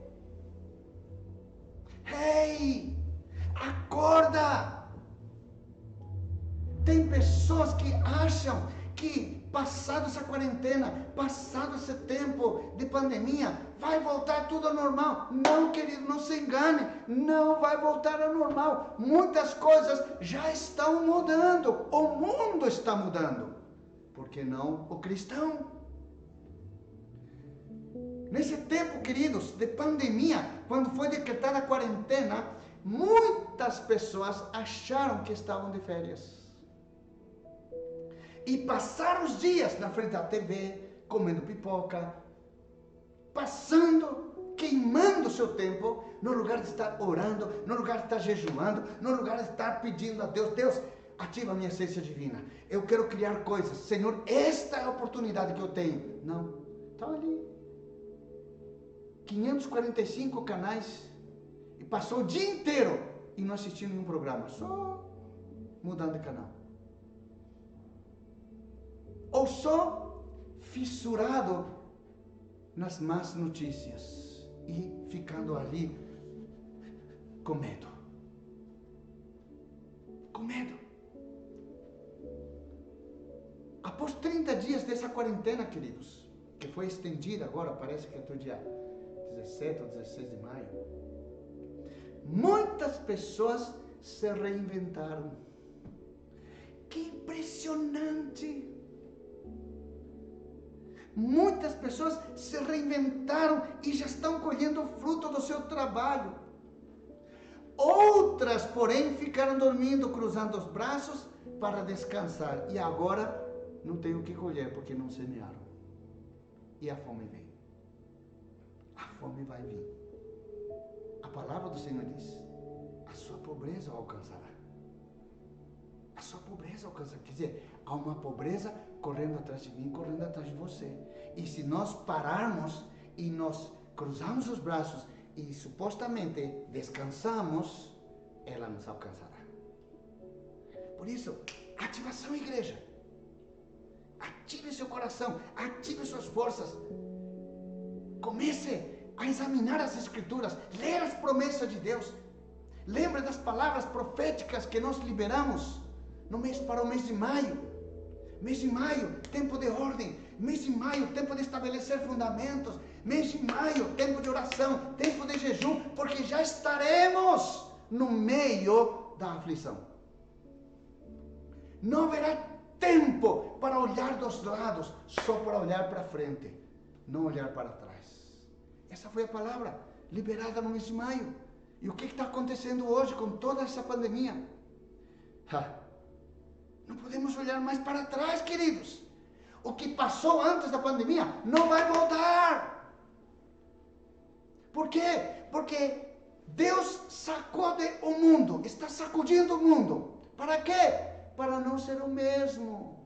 Ei, acorda! Tem pessoas que acham que passado essa quarentena, passado esse tempo de pandemia, vai voltar tudo ao normal. Não, querido, não se engane, não vai voltar ao normal. Muitas coisas já estão mudando, o mundo está mudando. Por que não o cristão? Nesse tempo, queridos, de pandemia, quando foi decretada a quarentena, muitas pessoas acharam que estavam de férias. E passaram os dias na frente da TV, comendo pipoca, passando, queimando o seu tempo, no lugar de estar orando, no lugar de estar jejuando, no lugar de estar pedindo a Deus, Deus, ativa a minha essência divina. Eu quero criar coisas. Senhor, esta é a oportunidade que eu tenho. Não, está ali. 545 canais e passou o dia inteiro e não assistiu nenhum programa, só mudando de canal. Ou só fissurado nas más notícias e ficando ali com medo. Com medo. Após 30 dias dessa quarentena, queridos, que foi estendida agora, parece que até o dia 17 ou 16 de maio, muitas pessoas se reinventaram. Que impressionante! Muitas pessoas se reinventaram e já estão colhendo o fruto do seu trabalho. Outras, porém, ficaram dormindo, cruzando os braços para descansar. E agora não tem o que colher porque não semearam. E a fome vem. A fome vai vir. A palavra do Senhor diz: a sua pobreza o alcançará. A sua pobreza alcançará. Quer dizer, há uma pobreza correndo atrás de mim, correndo atrás de você. E se nós pararmos e nós cruzarmos os braços e supostamente descansamos, ela nos alcançará. Por isso, ativação, igreja. Ative seu coração, ative suas forças. Comece a examinar as Escrituras, ler as promessas de Deus. Lembre das palavras proféticas que nós liberamos no mês para o mês de maio. Mês de maio, tempo de ordem. Mês de maio, tempo de estabelecer fundamentos. Mês de maio, tempo de oração, tempo de jejum, porque já estaremos no meio da aflição. Não haverá tempo para olhar dos lados, só para olhar para frente, não olhar para trás. Essa foi a palavra liberada no mês de maio. E o que está acontecendo hoje com toda essa pandemia? Não podemos olhar mais para trás, queridos. O que passou antes da pandemia não vai voltar. Por quê? Porque Deus sacode o mundo, está sacudindo o mundo. Para quê? Para não ser o mesmo.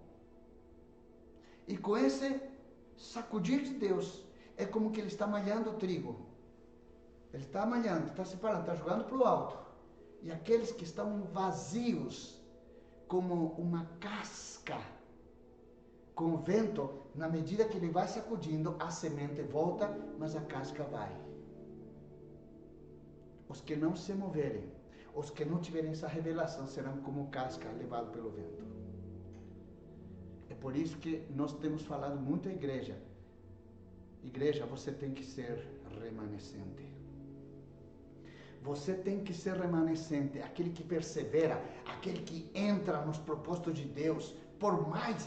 E com esse sacudir de Deus, é como que ele está malhando o trigo. Ele está malhando, está separando, está jogando para o alto. E aqueles que estão vazios, como uma casca, com o vento, na medida que ele vai sacudindo, a semente volta, mas a casca vai. Os que não se moverem, os que não tiverem essa revelação, serão como casca levado pelo vento. É por isso que nós temos falado muito à igreja. Igreja, você tem que ser remanescente. Você tem que ser remanescente, aquele que persevera, aquele que entra nos propósitos de Deus, por mais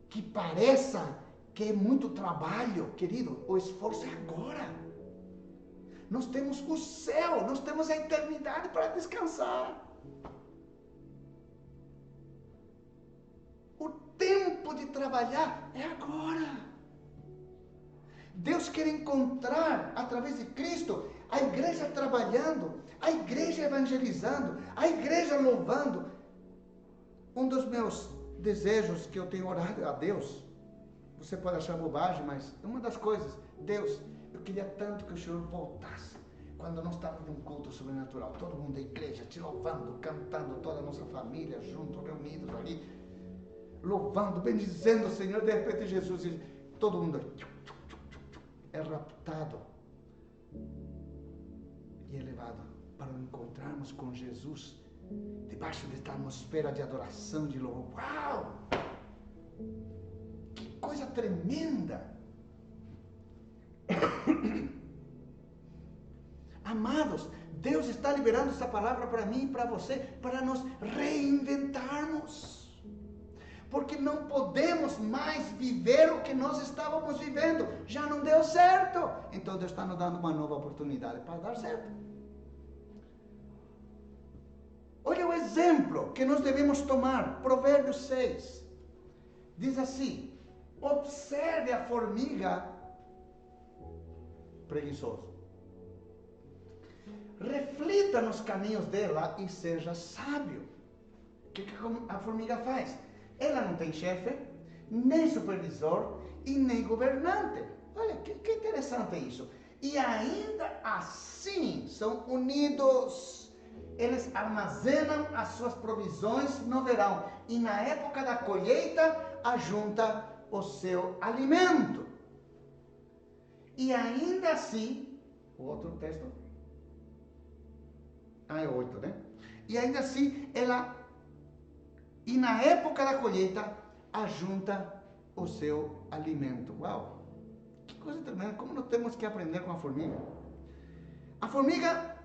que pareça que é muito trabalho, querido, o esforço é agora. Nós temos o céu, nós temos a eternidade para descansar. O tempo de trabalhar é agora. Deus quer encontrar, através de Cristo, a igreja trabalhando, a igreja evangelizando, a igreja louvando. Um dos meus desejos que eu tenho orado a Deus, você pode achar bobagem, mas uma das coisas, Deus, eu queria tanto que o Senhor voltasse, quando nós estávamos num culto sobrenatural, todo mundo da igreja, te louvando, cantando, toda a nossa família junto, reunidos ali, louvando, bendizendo o Senhor. De repente Jesus diz: todo mundo é raptado e é levado para encontrarmos com Jesus debaixo desta atmosfera de adoração, de louvor. Uau! Que coisa tremenda! Amados, Deus está liberando essa palavra para mim e para você, para nos reinventarmos. Porque não podemos mais viver o que nós estávamos vivendo. Já não deu certo. Então Deus está nos dando uma nova oportunidade para dar certo. Olha o exemplo que nós devemos tomar. Provérbios 6. Diz assim: observe a formiga preguiçosa. Reflita nos caminhos dela e seja sábio. O que a formiga faz? Ela não tem chefe, nem supervisor e nem governante. Olha, que interessante isso. E ainda assim são unidos. Eles armazenam as suas provisões no verão. E na época da colheita, ajunta o seu alimento. E ainda assim, o outro texto. É 8, né? E ainda assim, e na época da colheita, ajunta o seu alimento. Uau! Que coisa tremenda. Como nós temos que aprender com a formiga? A formiga,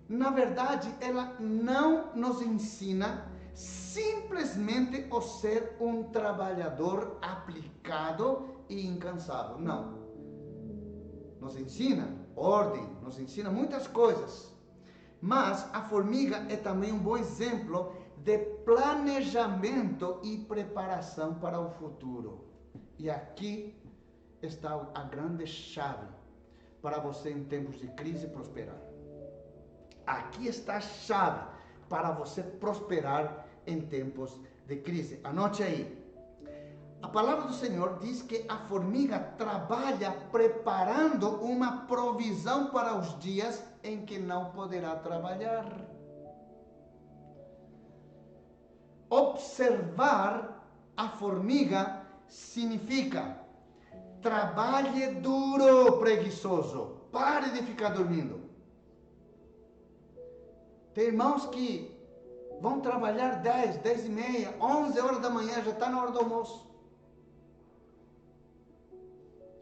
na verdade, ela não nos ensina simplesmente a ser um trabalhador aplicado e incansável. Não. Nos ensina ordem, nos ensina muitas coisas. Mas a formiga é também um bom exemplo de planejamento e preparação para o futuro. E aqui está a grande chave para você em tempos de crise prosperar. Aqui está a chave para você prosperar em tempos de crise. Anote aí. A palavra do Senhor diz que a formiga trabalha preparando uma provisão para os dias em que não poderá trabalhar. Observar a formiga significa: trabalhe duro, preguiçoso. Pare de ficar dormindo. Tem irmãos que vão trabalhar 10, 10 e meia, 11 horas da manhã, já está na hora do almoço.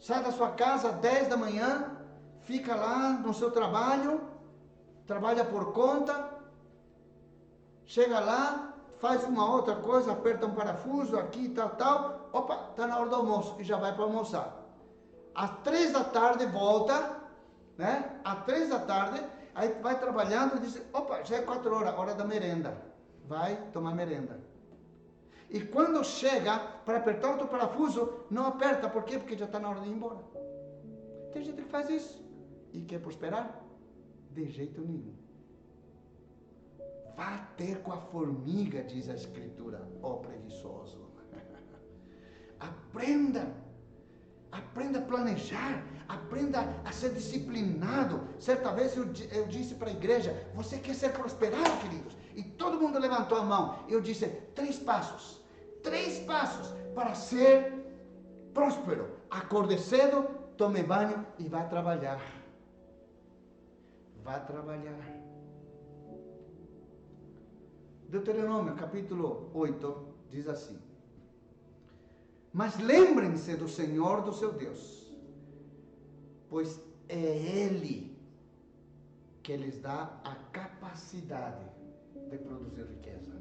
Sai da sua casa às 10 da manhã, fica lá no seu trabalho, trabalha por conta, chega lá, faz uma outra coisa, aperta um parafuso aqui, tal, opa, está na hora do almoço, e já vai para almoçar. Às 3 da tarde volta, né? Às 3 da tarde, aí vai trabalhando e diz, opa, já é 4 horas, hora da merenda. Vai tomar merenda. E quando chega para apertar outro parafuso, não aperta. Por quê? Porque já está na hora de ir embora. Tem gente que faz isso. E quer prosperar? De jeito nenhum. Vá ter com a formiga, diz a Escritura, ó preguiçoso. Aprenda. Aprenda a planejar. Aprenda a ser disciplinado. Certa vez eu disse para a igreja, você quer ser prosperado, queridos? E todo mundo levantou a mão. Eu disse, 3 passos. 3 passos para ser próspero. Acorde cedo, tome banho e vá trabalhar. Vá trabalhar. Deuteronômio, capítulo 8, diz assim: mas lembrem-se do Senhor, do seu Deus, pois é Ele que lhes dá a capacidade de produzir riqueza,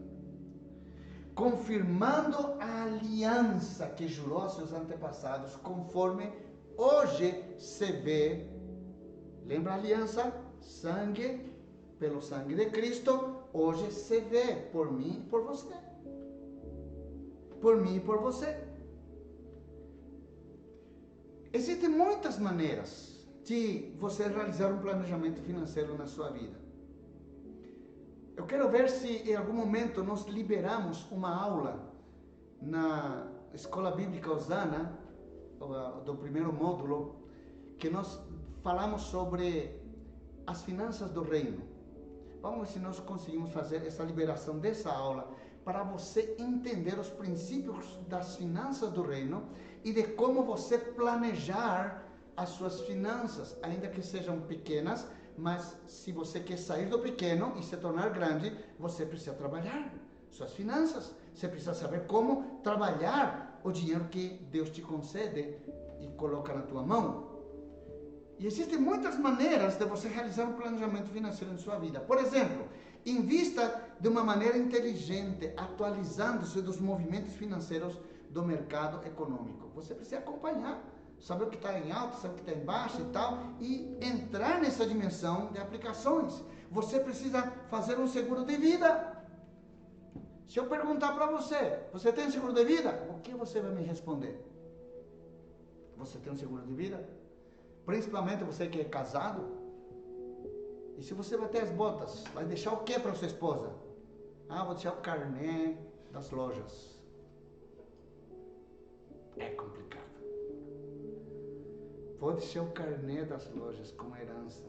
confirmando a aliança que jurou a seus antepassados, conforme hoje se vê. Lembra a aliança? Sangue, pelo sangue de Cristo, hoje se vê por mim e por você. Por mim e por você. Existem muitas maneiras de você realizar um planejamento financeiro na sua vida. Eu quero ver se em algum momento nós liberamos uma aula na Escola Bíblica Osana, do primeiro módulo, que nós falamos sobre as finanças do reino. Vamos ver se nós conseguimos fazer essa liberação dessa aula para você entender os princípios das finanças do reino e de como você planejar as suas finanças, ainda que sejam pequenas, mas se você quer sair do pequeno e se tornar grande, você precisa trabalhar suas finanças. Você precisa saber como trabalhar o dinheiro que Deus te concede e coloca na tua mão. E existem muitas maneiras de você realizar um planejamento financeiro em sua vida. Por exemplo, invista de uma maneira inteligente, atualizando-se dos movimentos financeiros do mercado econômico. Você precisa acompanhar, saber o que está em alta, saber o que está em baixa e tal, e entrar nessa dimensão de aplicações. Você precisa fazer um seguro de vida. Se eu perguntar para você, você tem seguro de vida? O que você vai me responder? Você tem um seguro de vida? Principalmente você que é casado. E se você vai ter as botas, vai deixar o que para sua esposa? Vou deixar o carnê das lojas. É complicado. Vou deixar o carnê das lojas como herança.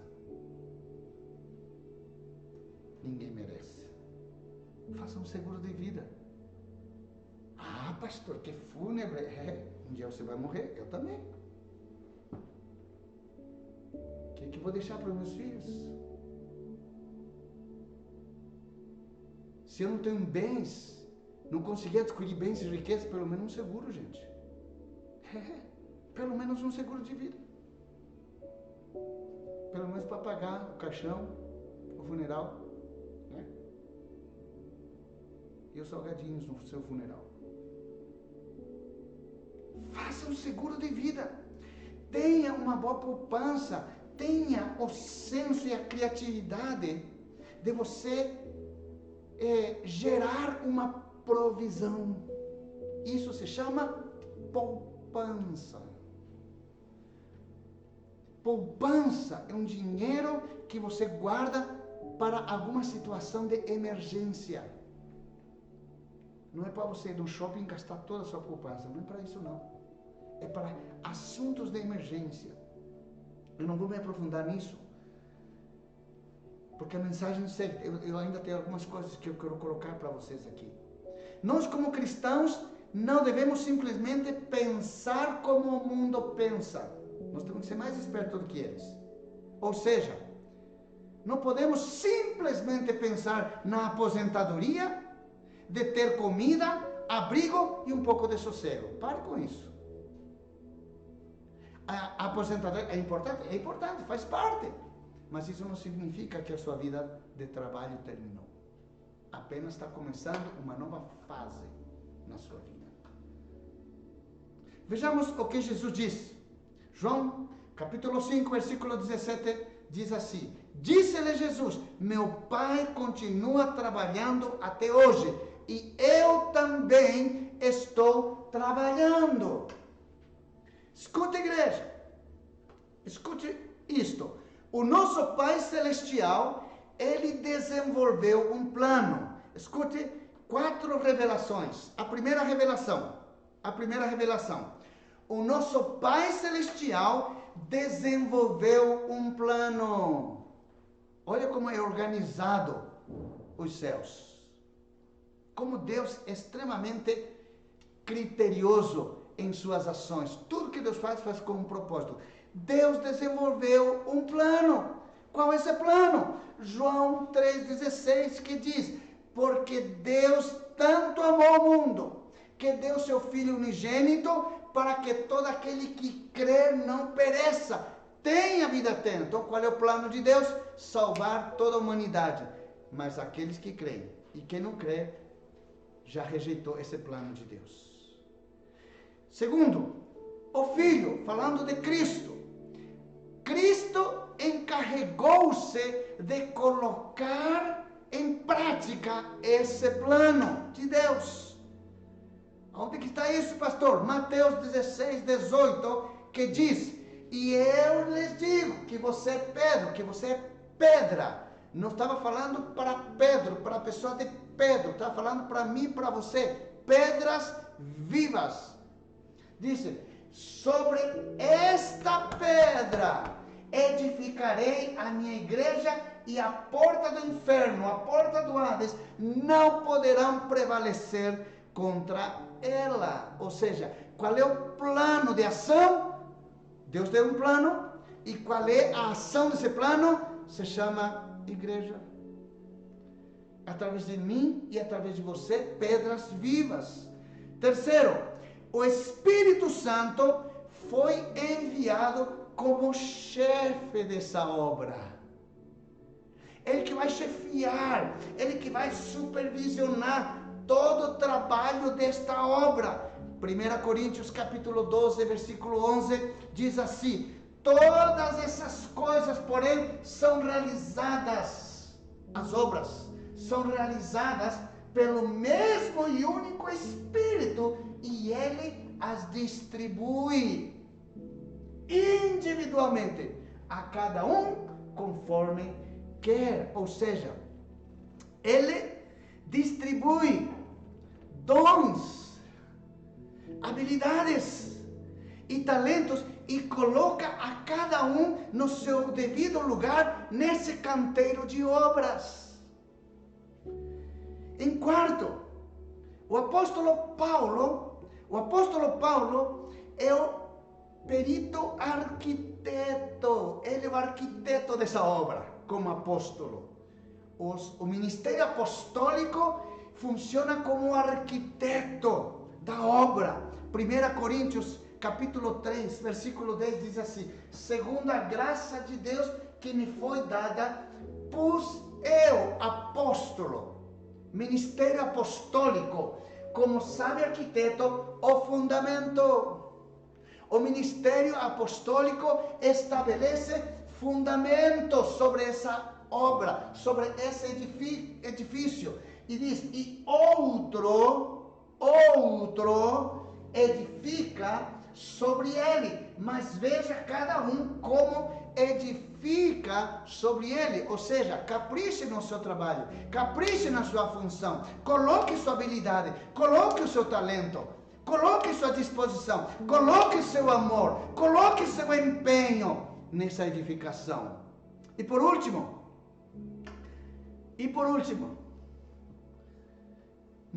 Ninguém merece. Faça um seguro de vida. Pastor, que fúnebre. Um dia você vai morrer, eu também. O que vou deixar para os meus filhos? Se eu não tenho bens, não conseguir adquirir bens e riquezas, pelo menos um seguro, gente. Pelo menos um seguro de vida. Pelo menos para pagar o caixão, o funeral, né? E os salgadinhos no seu funeral. Faça um seguro de vida. Tenha uma boa poupança. Tenha o senso e a criatividade de você gerar uma provisão. Isso se chama poupança. Poupança é um dinheiro que você guarda para alguma situação de emergência. Não é para você ir no shopping e gastar toda a sua poupança. Não é para isso, não. É para assuntos de emergência. Eu não vou me aprofundar nisso, porque a mensagem segue. Eu ainda tenho algumas coisas que eu quero colocar para vocês aqui. Nós, como cristãos, não devemos simplesmente pensar como o mundo pensa. Nós temos que ser mais espertos do que eles. Ou seja, não podemos simplesmente pensar na aposentadoria, de ter comida, abrigo e um pouco de sossego. Pare com isso. A aposentadoria é importante, faz parte. Mas isso não significa que a sua vida de trabalho terminou. Apenas está começando uma nova fase na sua vida. Vejamos o que Jesus diz. João, capítulo 5, versículo 17, diz assim: Disse-lhe Jesus: meu Pai continua trabalhando até hoje, e eu também estou trabalhando. Escute, igreja. Escute isto. O nosso Pai Celestial, Ele desenvolveu um plano. Escute 4 revelações. A primeira revelação. O nosso Pai Celestial desenvolveu um plano. Olha como é organizado os céus. Como Deus é extremamente criterioso em suas ações. Tudo que Deus faz com um propósito. Deus desenvolveu um plano. Qual é esse plano? João 3,16, que diz: porque Deus tanto amou o mundo, que deu seu Filho unigênito, para que todo aquele que crer não pereça, tenha vida eterna. Então, qual é o plano de Deus? Salvar toda a humanidade. Mas aqueles que creem, e quem não crê, já rejeitou esse plano de Deus. Segundo, o Filho, falando de Cristo. Cristo encarregou-se de colocar em prática esse plano de Deus. Onde que está isso, pastor? Mateus 16:18, que diz: e eu lhes digo que você é Pedro, que você é pedra. Não estava falando para Pedro, para a pessoa de Pedro, estava falando para mim e para você. Pedras vivas. Disse: sobre esta pedra edificarei a minha igreja, e a porta do inferno, a porta do Hades, não poderão prevalecer contra ela. Ou seja, Qual é o plano de ação? Deus deu um plano. E qual é a ação desse plano? Se chama igreja. Através de mim e através de você, pedras vivas. Terceiro, o Espírito Santo foi enviado como chefe dessa obra. Ele que vai chefiar, ele que vai supervisionar todo o trabalho desta obra. 1 Coríntios capítulo 12, versículo 11, diz assim: todas essas coisas, porém, são realizadas, as obras são realizadas pelo mesmo e único Espírito, e Ele as distribui individualmente a cada um conforme quer. Ou seja, Ele distribui dons, habilidades e talentos e coloca a cada um no seu devido lugar nesse canteiro de obras. Em quarto, o apóstolo Paulo é o perito arquiteto. Ele é o arquiteto dessa obra como apóstolo. O ministério apostólico funciona como arquiteto da obra. 1 Coríntios capítulo 3, versículo 10 diz assim: segundo a graça de Deus que me foi dada, pus eu, apóstolo, ministério apostólico, como sabe arquiteto, o fundamento. O ministério apostólico estabelece fundamentos sobre essa obra, sobre esse edifício. E diz: e outro edifica sobre ele. Mas veja cada um como edifica sobre ele. Ou seja, capriche no seu trabalho, capriche na sua função, coloque sua habilidade, coloque o seu talento, coloque sua disposição, coloque seu amor, coloque seu empenho nessa edificação. E por último,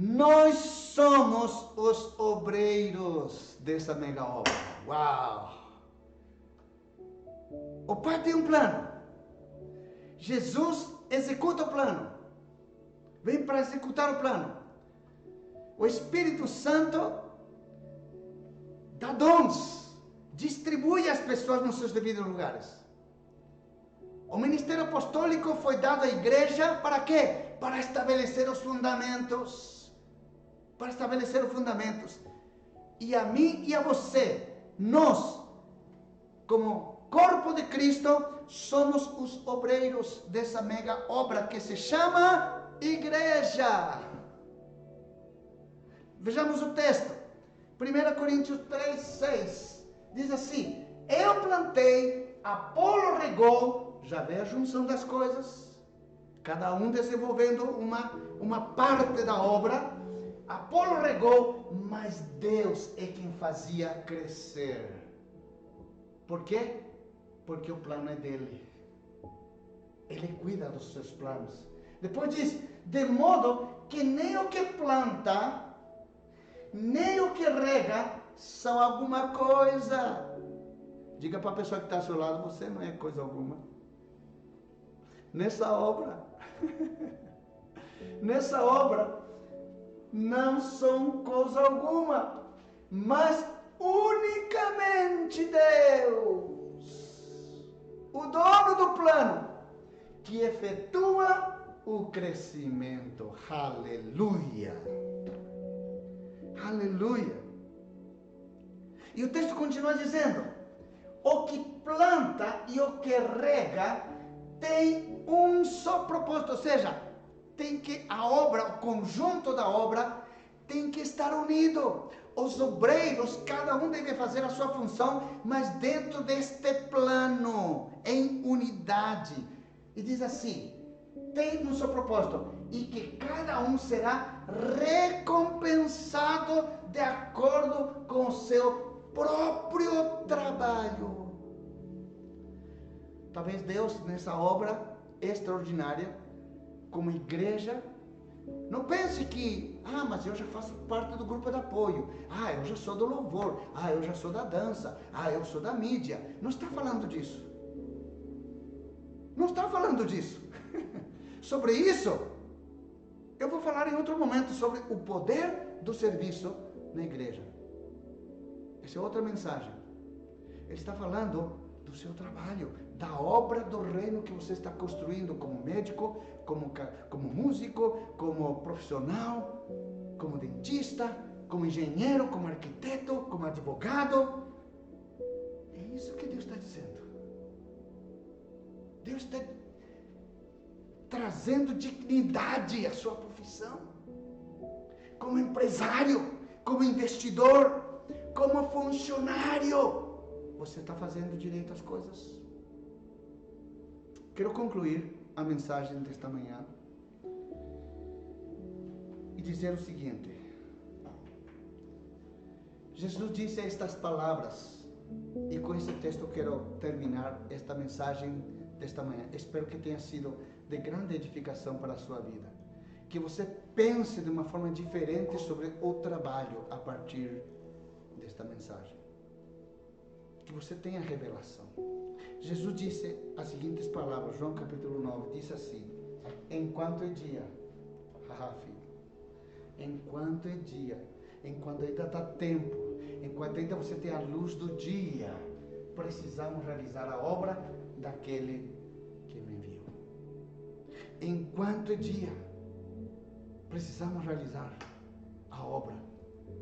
nós somos os obreiros dessa mega obra. Uau! O Pai tem um plano. Jesus executa o plano. Vem para executar o plano. O Espírito Santo dá dons, distribui as pessoas nos seus devidos lugares. O ministério apostólico foi dado à igreja para quê? Para estabelecer os fundamentos. Para estabelecer os fundamentos. E a mim e a você, nós, como corpo de Cristo, somos os obreiros dessa mega obra que se chama igreja. Vejamos o texto. 1 Coríntios 3, 6. Diz assim: eu plantei, Apolo regou. Já vê a junção das coisas. Cada um desenvolvendo uma parte da obra. Apolo regou, mas Deus é quem fazia crescer. Por quê? Porque o plano é dele. Ele cuida dos seus planos. Depois diz: de modo que nem o que planta, nem o que rega são alguma coisa. Diga para a pessoa que está ao seu lado: você não é coisa alguma. Nessa obra, não são coisa alguma, mas unicamente Deus, o dono do plano, que efetua o crescimento. Aleluia! Aleluia! E o texto continua dizendo: o que planta e o que rega tem um só propósito, ou seja, tem que a obra, o conjunto da obra tem que estar unido. Os obreiros, cada um deve fazer a sua função, mas dentro deste plano, em unidade. E diz assim: tem um só propósito, e que cada um será recompensado de acordo com o seu próprio trabalho. Talvez Deus, nessa obra extraordinária, como igreja, Não pense que, mas eu já faço parte do grupo de apoio. Eu já sou do louvor. Eu já sou da dança. Eu sou da mídia. Não está falando disso. Não está falando disso. Sobre isso, eu vou falar em outro momento sobre o poder do serviço na igreja. Essa é outra mensagem. Ele está falando do seu trabalho, da obra do reino que você está construindo como médico, como músico, como profissional, como dentista, como engenheiro, como arquiteto, como advogado. É isso que Deus está dizendo. Deus está trazendo dignidade à sua profissão. Como empresário, como investidor, como funcionário. Você está fazendo direito às coisas. Quero concluir a mensagem desta manhã e dizer o seguinte. Jesus disse estas palavras, e com esse texto eu quero terminar esta mensagem desta manhã. Espero que tenha sido de grande edificação para a sua vida. Que você pense de uma forma diferente sobre o trabalho a partir desta mensagem. Que você tenha revelação. Jesus disse as seguintes palavras, João capítulo 9, disse assim: enquanto é dia, filho, enquanto é dia, enquanto ainda dá tempo, enquanto ainda você tem a luz do dia, precisamos realizar a obra daquele que me enviou. Enquanto é dia, precisamos realizar a obra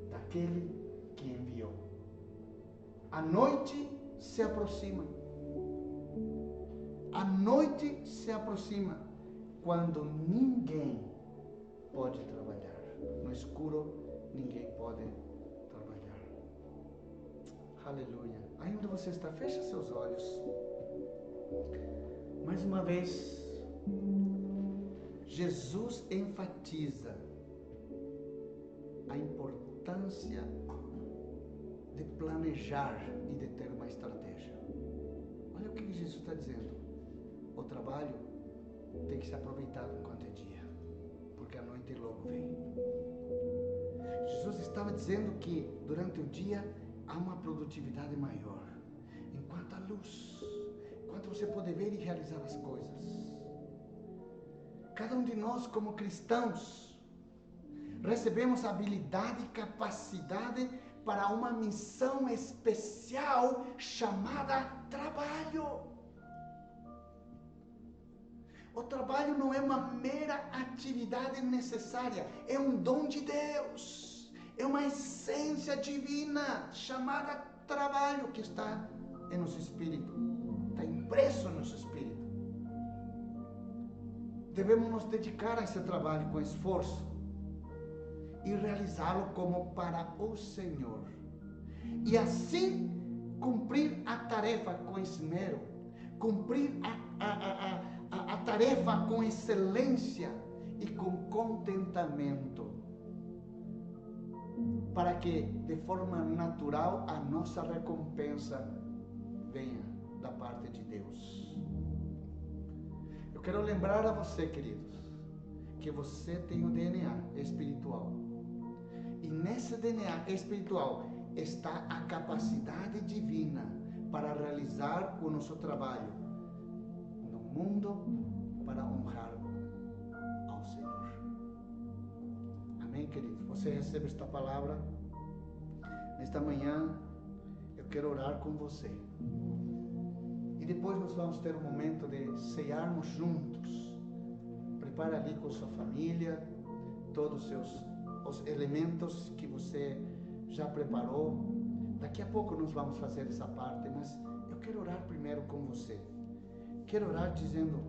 daquele que enviou. A noite se aproxima. A noite se aproxima quando ninguém pode trabalhar. No escuro, ninguém pode trabalhar. Aleluia. Ainda você está, fecha seus olhos. Mais uma vez, Jesus enfatiza a importância de planejar e de ter uma estratégia. Olha o que Jesus está dizendo. O trabalho tem que ser aproveitado enquanto é dia, porque a noite logo vem. Jesus estava dizendo que durante o dia há uma produtividade maior, enquanto a luz, enquanto você pode ver e realizar as coisas. Cada um de nós, como cristãos, recebemos habilidade e capacidade para uma missão especial chamada trabalho. O trabalho não é uma mera atividade necessária, é um dom de Deus, é uma essência divina chamada trabalho que está em nosso espírito, está impresso no nosso espírito. Devemos nos dedicar a esse trabalho com esforço e realizá-lo como para o Senhor. E assim cumprir a tarefa com esmero, cumprir a tarefa com excelência e com contentamento, para que de forma natural a nossa recompensa venha da parte de Deus. Eu quero lembrar a você, queridos, que você tem o DNA espiritual. E nesse DNA espiritual está a capacidade divina para realizar o nosso trabalho no mundo para honrar ao Senhor. Amém, queridos? Você recebe esta palavra. Nesta manhã eu quero orar com você. E depois nós vamos ter um momento de cearmos juntos. Prepare ali com sua família todos os elementos que você já preparou. Daqui a pouco nós vamos fazer essa parte, mas eu quero orar primeiro com você. Quero orar dizendo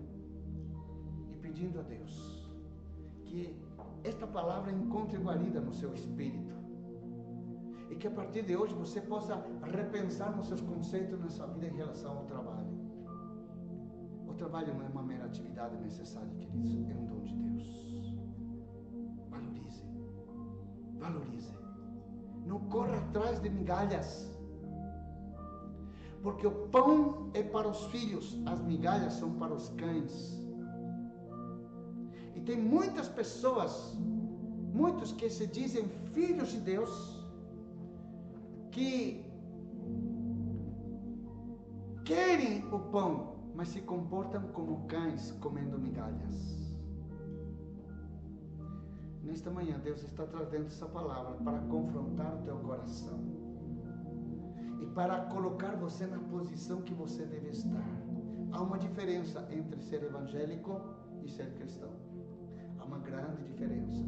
e pedindo a Deus que esta palavra encontre guarida no seu espírito e que a partir de hoje você possa repensar nos seus conceitos na sua vida em relação ao trabalho. O trabalho não é uma mera atividade necessária, queridos, é um dom de Deus. Valorize, valorize. Não corra atrás de migalhas, porque o pão é para os filhos, as migalhas são para os cães. E tem muitas pessoas, muitos que se dizem filhos de Deus, que querem o pão, mas se comportam como cães comendo migalhas. Nesta manhã, Deus está trazendo essa palavra para confrontar o teu coração e para colocar você na posição que você deve estar. Há uma diferença entre ser evangélico e ser cristão. Há uma grande diferença.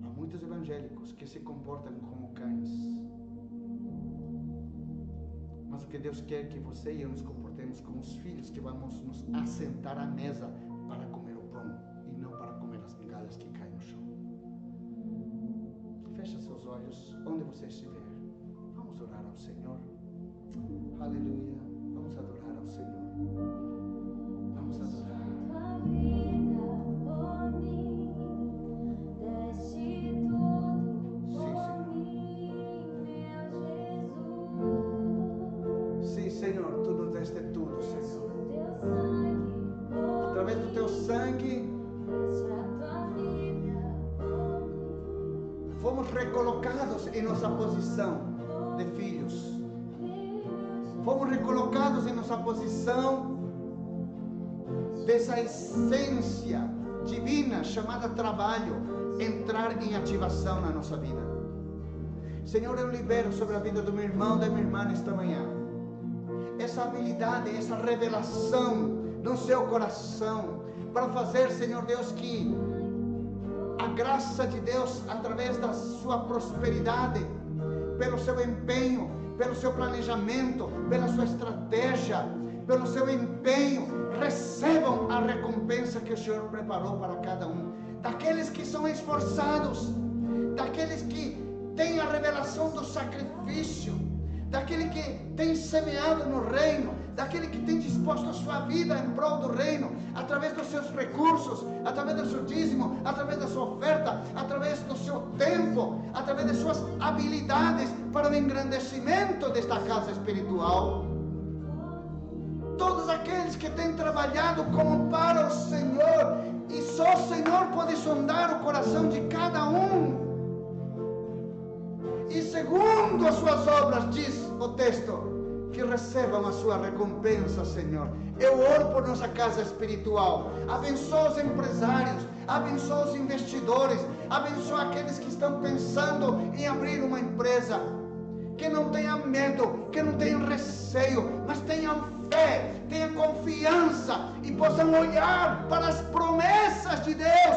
Há muitos evangélicos que se comportam como cães. Mas o que Deus quer é que você e eu nos comportemos como os filhos que vamos nos assentar à mesa para comer o pão e não para comer as migalhas que caem no chão. Feche seus olhos onde você estiver. Vamos orar ao Senhor. Aleluia. Vamos adorar ao Senhor. Vamos adorar. Sim, Senhor, Tu nos deste tudo, Senhor. Através do Teu sangue, fomos recolocados em nossa posição de filhos. Fomos recolocados em nossa posição dessa essência divina chamada trabalho entrar em ativação na nossa vida. Senhor, eu libero sobre a vida do meu irmão, da minha irmã nesta manhã essa habilidade, essa revelação no seu coração para fazer, Senhor Deus, que a graça de Deus, através da sua prosperidade, pelo seu empenho, pelo seu planejamento, pela sua estratégia, pelo seu empenho, recebam a recompensa que o Senhor preparou para cada um. Daqueles que são esforçados, daqueles que têm a revelação do sacrifício, daquele que tem semeado no reino, daquele que tem disposto a sua vida em prol do reino, através dos seus recursos, através do seu dízimo, através da sua oferta, através do seu tempo, através de suas habilidades para o engrandecimento desta casa espiritual. Todos aqueles que têm trabalhado como para o Senhor, e só o Senhor pode sondar o coração de cada um. E segundo as suas obras, diz o texto, que recebam a sua recompensa, Senhor. Eu oro por nossa casa espiritual. Abençoa os empresários, abençoa os investidores, abençoa aqueles que estão pensando em abrir uma empresa. Que não tenham medo, que não tenham receio, mas tenham fé, tenham confiança e possam olhar para as promessas de Deus,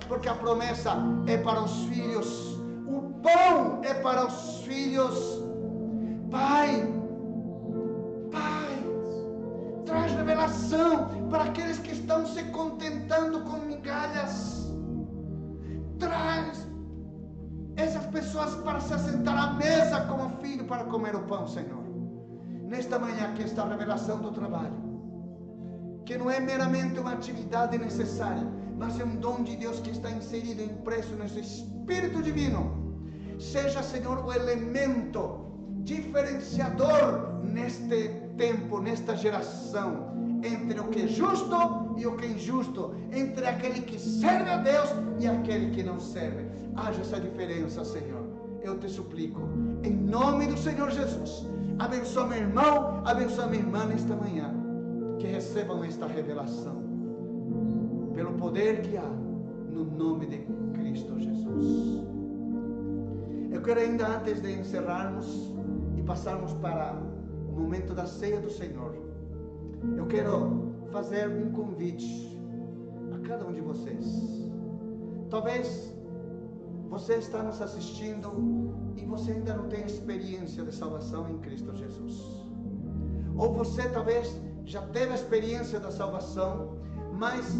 porque a promessa é para os filhos. O pão é para os filhos. Pai, traz revelação para aqueles que estão se contentando com migalhas. Traz essas pessoas para se assentar à mesa como filho para comer o pão, Senhor. Nesta manhã aqui está a revelação do trabalho, que não é meramente uma atividade necessária, mas é um dom de Deus que está inserido, impresso nesse Espírito Divino. Seja, Senhor, o elemento diferenciador neste tempo, nesta geração, entre o que é justo e o que é injusto, entre aquele que serve a Deus e aquele que não serve. Haja essa diferença, Senhor. Eu te suplico, em nome do Senhor Jesus, abençoa meu irmão, abençoa minha irmã nesta manhã, que recebam esta revelação, pelo poder que há no nome de Cristo Jesus. Eu quero ainda, antes de encerrarmos e passarmos para o momento da ceia do Senhor, eu quero fazer um convite a cada um de vocês. Talvez você está nos assistindo e você ainda não tem experiência de salvação em Cristo Jesus. Ou você talvez já teve a experiência da salvação, mas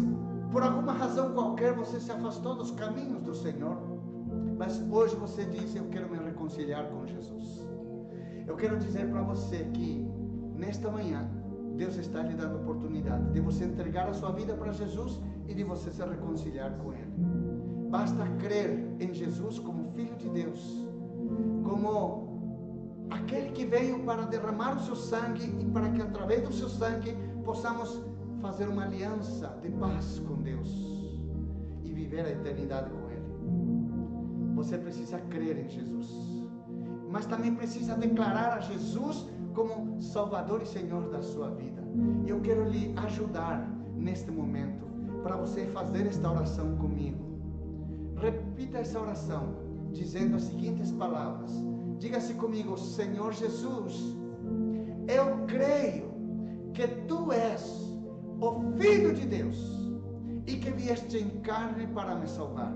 por alguma razão qualquer você se afastou dos caminhos do Senhor. Mas hoje você diz: eu quero me reconciliar com Jesus. Eu quero dizer para você que nesta manhã Deus está lhe dando a oportunidade de você entregar a sua vida para Jesus e de você se reconciliar com Ele. Basta crer em Jesus como Filho de Deus, como aquele que veio para derramar o seu sangue e para que através do seu sangue possamos fazer uma aliança de paz com Deus. viver a eternidade com Ele. Você precisa crer em Jesus, mas também precisa declarar a Jesus como Salvador e Senhor da sua vida. Eu quero lhe ajudar neste momento, para você fazer esta oração comigo. Repita essa oração, dizendo as seguintes palavras. Diga-se comigo: Senhor Jesus, eu creio que Tu és o Filho de Deus e que vieste em carne para me salvar.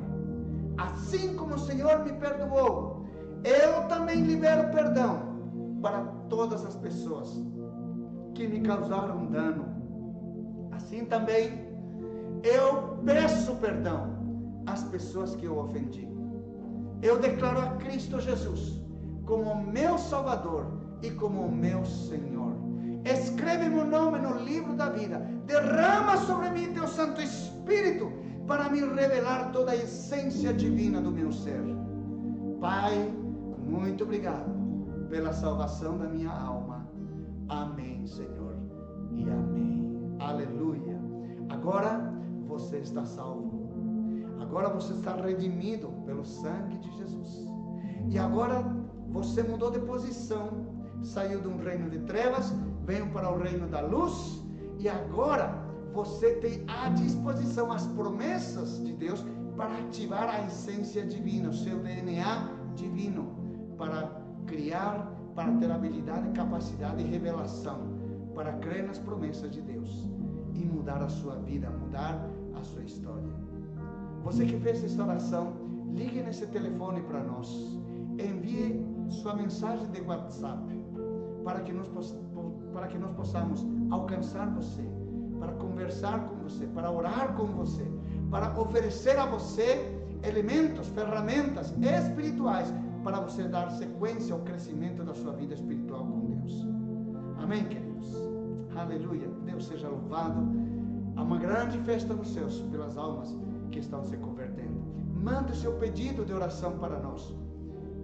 Assim como o Senhor me perdoou, eu também libero perdão para todas as pessoas que me causaram dano. Assim também eu peço perdão às pessoas que eu ofendi. Eu declaro a Cristo Jesus como meu Salvador e como meu Senhor. Escreve meu nome no livro da vida. Derrama sobre mim Teu Santo Espírito para me revelar toda a essência divina do meu ser. Pai, muito obrigado pela salvação da minha alma. Amém, Senhor, e amém. Aleluia. Agora você está salvo. Agora você está redimido pelo sangue de Jesus. E agora você mudou de posição. Saiu de um reino de trevas, veio para o reino da luz. E agora você tem à disposição as promessas de Deus para ativar a essência divina, o seu DNA divino, para criar, para ter habilidade, capacidade e revelação, para crer nas promessas de Deus e mudar a sua vida, mudar a sua história. Você que fez essa oração, ligue nesse telefone para nós, envie sua mensagem de WhatsApp, para que nós possamos alcançar você, para conversar com você, para orar com você, para oferecer a você elementos, ferramentas espirituais para você dar sequência ao crescimento da sua vida espiritual com Deus. Amém, queridos? Aleluia. Deus seja louvado. Há uma grande festa nos céus pelas almas que estão se convertendo. Mande seu pedido de oração para nós.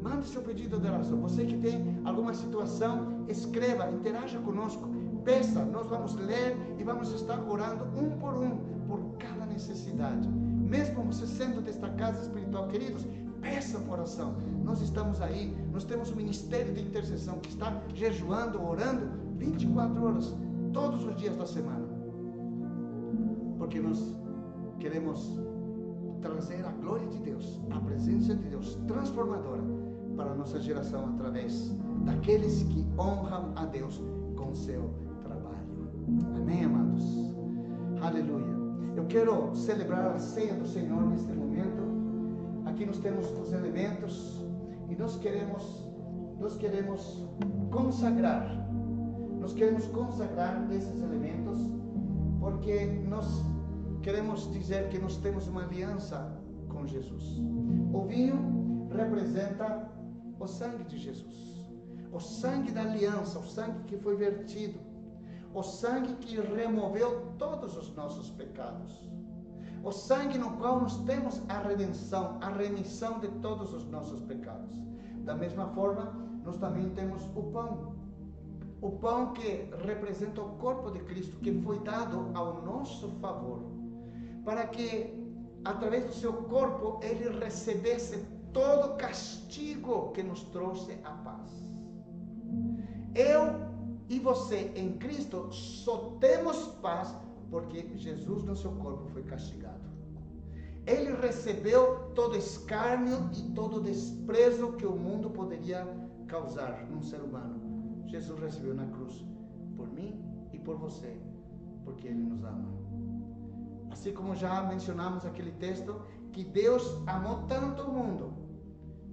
Mande seu pedido de oração. Você que tem alguma situação, escreva, interaja conosco, peça. Nós vamos ler e vamos estar orando por cada necessidade. Mesmo você sendo desta casa espiritual, queridos, peça oração. Nós estamos aí, nós temos um ministério de intercessão que está jejuando, orando 24 horas, todos os dias da semana. Porque nós queremos trazer a glória de Deus, a presença de Deus transformadora para a nossa geração através daqueles que honram a Deus com o seu trabalho. Amém, amados? Aleluia. Eu quero celebrar a ceia do Senhor neste momento. Aqui nós temos os elementos e nós queremos consagrar esses elementos, porque nós queremos dizer que nós temos uma aliança com Jesus. O vinho representa o sangue de Jesus, o sangue da aliança, o sangue que foi vertido, o sangue que removeu todos os nossos pecados, o sangue no qual nós temos a redenção, a remissão de todos os nossos pecados. Da mesma forma, nós também temos o pão que representa o corpo de Cristo, que foi dado ao nosso favor, para que através do seu corpo ele recebesse todo o castigo que nos trouxe a paz. Eu e você em Cristo só temos paz porque Jesus no seu corpo foi castigado. Ele recebeu todo escárnio e todo desprezo que o mundo poderia causar num ser humano. Jesus recebeu na cruz por mim e por você, porque Ele nos ama. Assim como já mencionamos aquele texto, que Deus amou tanto o mundo,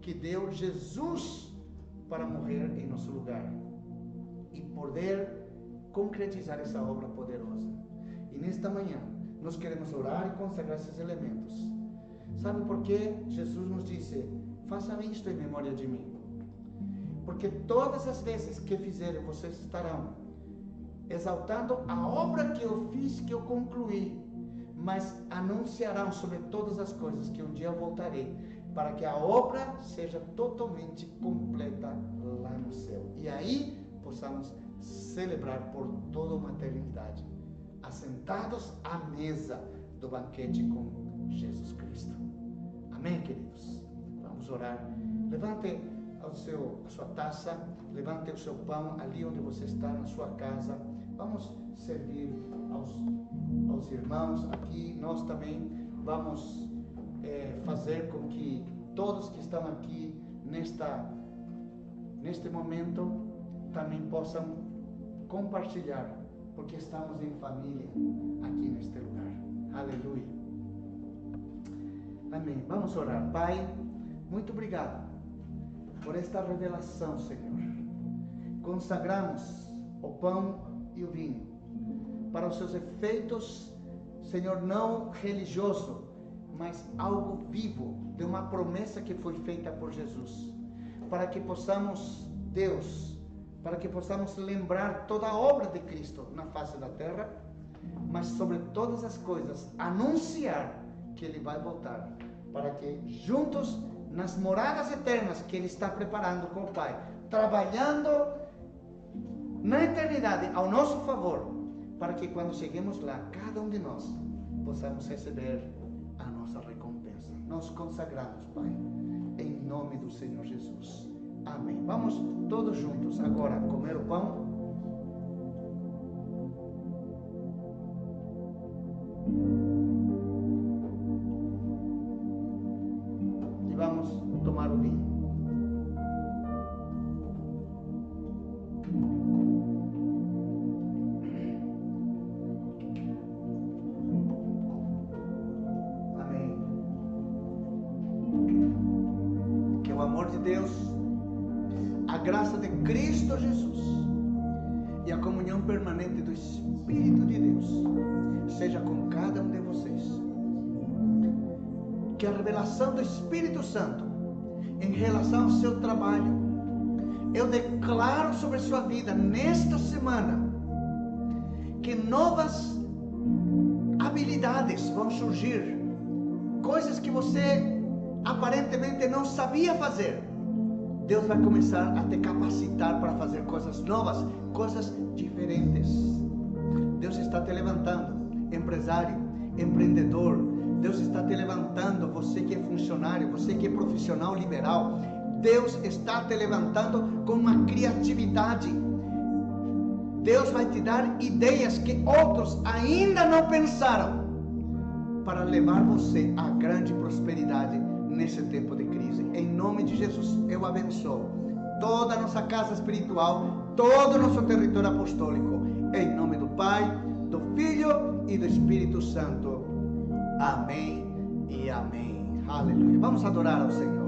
que deu Jesus para morrer em nosso lugar e poder concretizar essa obra poderosa. E nesta manhã, nós queremos orar e consagrar esses elementos. Sabe por que Jesus nos disse: façam isto em memória de mim? Porque todas as vezes que fizerem, vocês estarão exaltando a obra que eu fiz, que eu concluí, mas anunciarão sobre todas as coisas que um dia eu voltarei, para que a obra seja totalmente completa lá no céu. E aí possamos celebrar por toda uma eternidade, assentados à mesa do banquete com Jesus Cristo. Amém, queridos? Vamos orar. Levante a sua taça, levante o seu pão ali onde você está, na sua casa. Vamos servir aos irmãos aqui. Nós também vamos fazer com que todos que estão aqui neste momento também possam compartilhar, porque estamos em família aqui neste lugar. Aleluia. Amém. Vamos orar. Pai, muito obrigado por esta revelação, Senhor. Consagramos o pão e o vinho para os seus efeitos, Senhor, não religioso, mas algo vivo, de uma promessa que foi feita por Jesus, para que possamos, Deus, para que possamos lembrar toda a obra de Cristo na face da terra, mas sobre todas as coisas, anunciar que Ele vai voltar, para que juntos, nas moradas eternas que Ele está preparando com o Pai, trabalhando na eternidade ao nosso favor, para que quando cheguemos lá, cada um de nós possamos receber a nossa recompensa. Nós consagramos, Pai, em nome do Senhor Jesus. Amém. Vamos todos juntos agora comer o pão. E vamos tomar o vinho. Amém. Que o amor de Deus, a graça de Cristo Jesus e a comunhão permanente do Espírito de Deus seja com cada um de vocês. Que a revelação do Espírito Santo em relação ao seu trabalho, eu declaro sobre sua vida nesta semana, que novas habilidades vão surgir, coisas que você aparentemente não sabia fazer. Deus vai começar a te capacitar para fazer coisas novas, coisas diferentes. Deus está te levantando, empresário, empreendedor. Deus está te levantando, você que é funcionário, você que é profissional liberal. Deus está te levantando com uma criatividade. Deus vai te dar ideias que outros ainda não pensaram, para levar você à grande prosperidade nesse tempo de crise. Em nome de Jesus, eu abençoo toda a nossa casa espiritual, todo o nosso território apostólico, em nome do Pai, do Filho e do Espírito Santo. Amém e amém. Aleluia. Vamos adorar ao Senhor.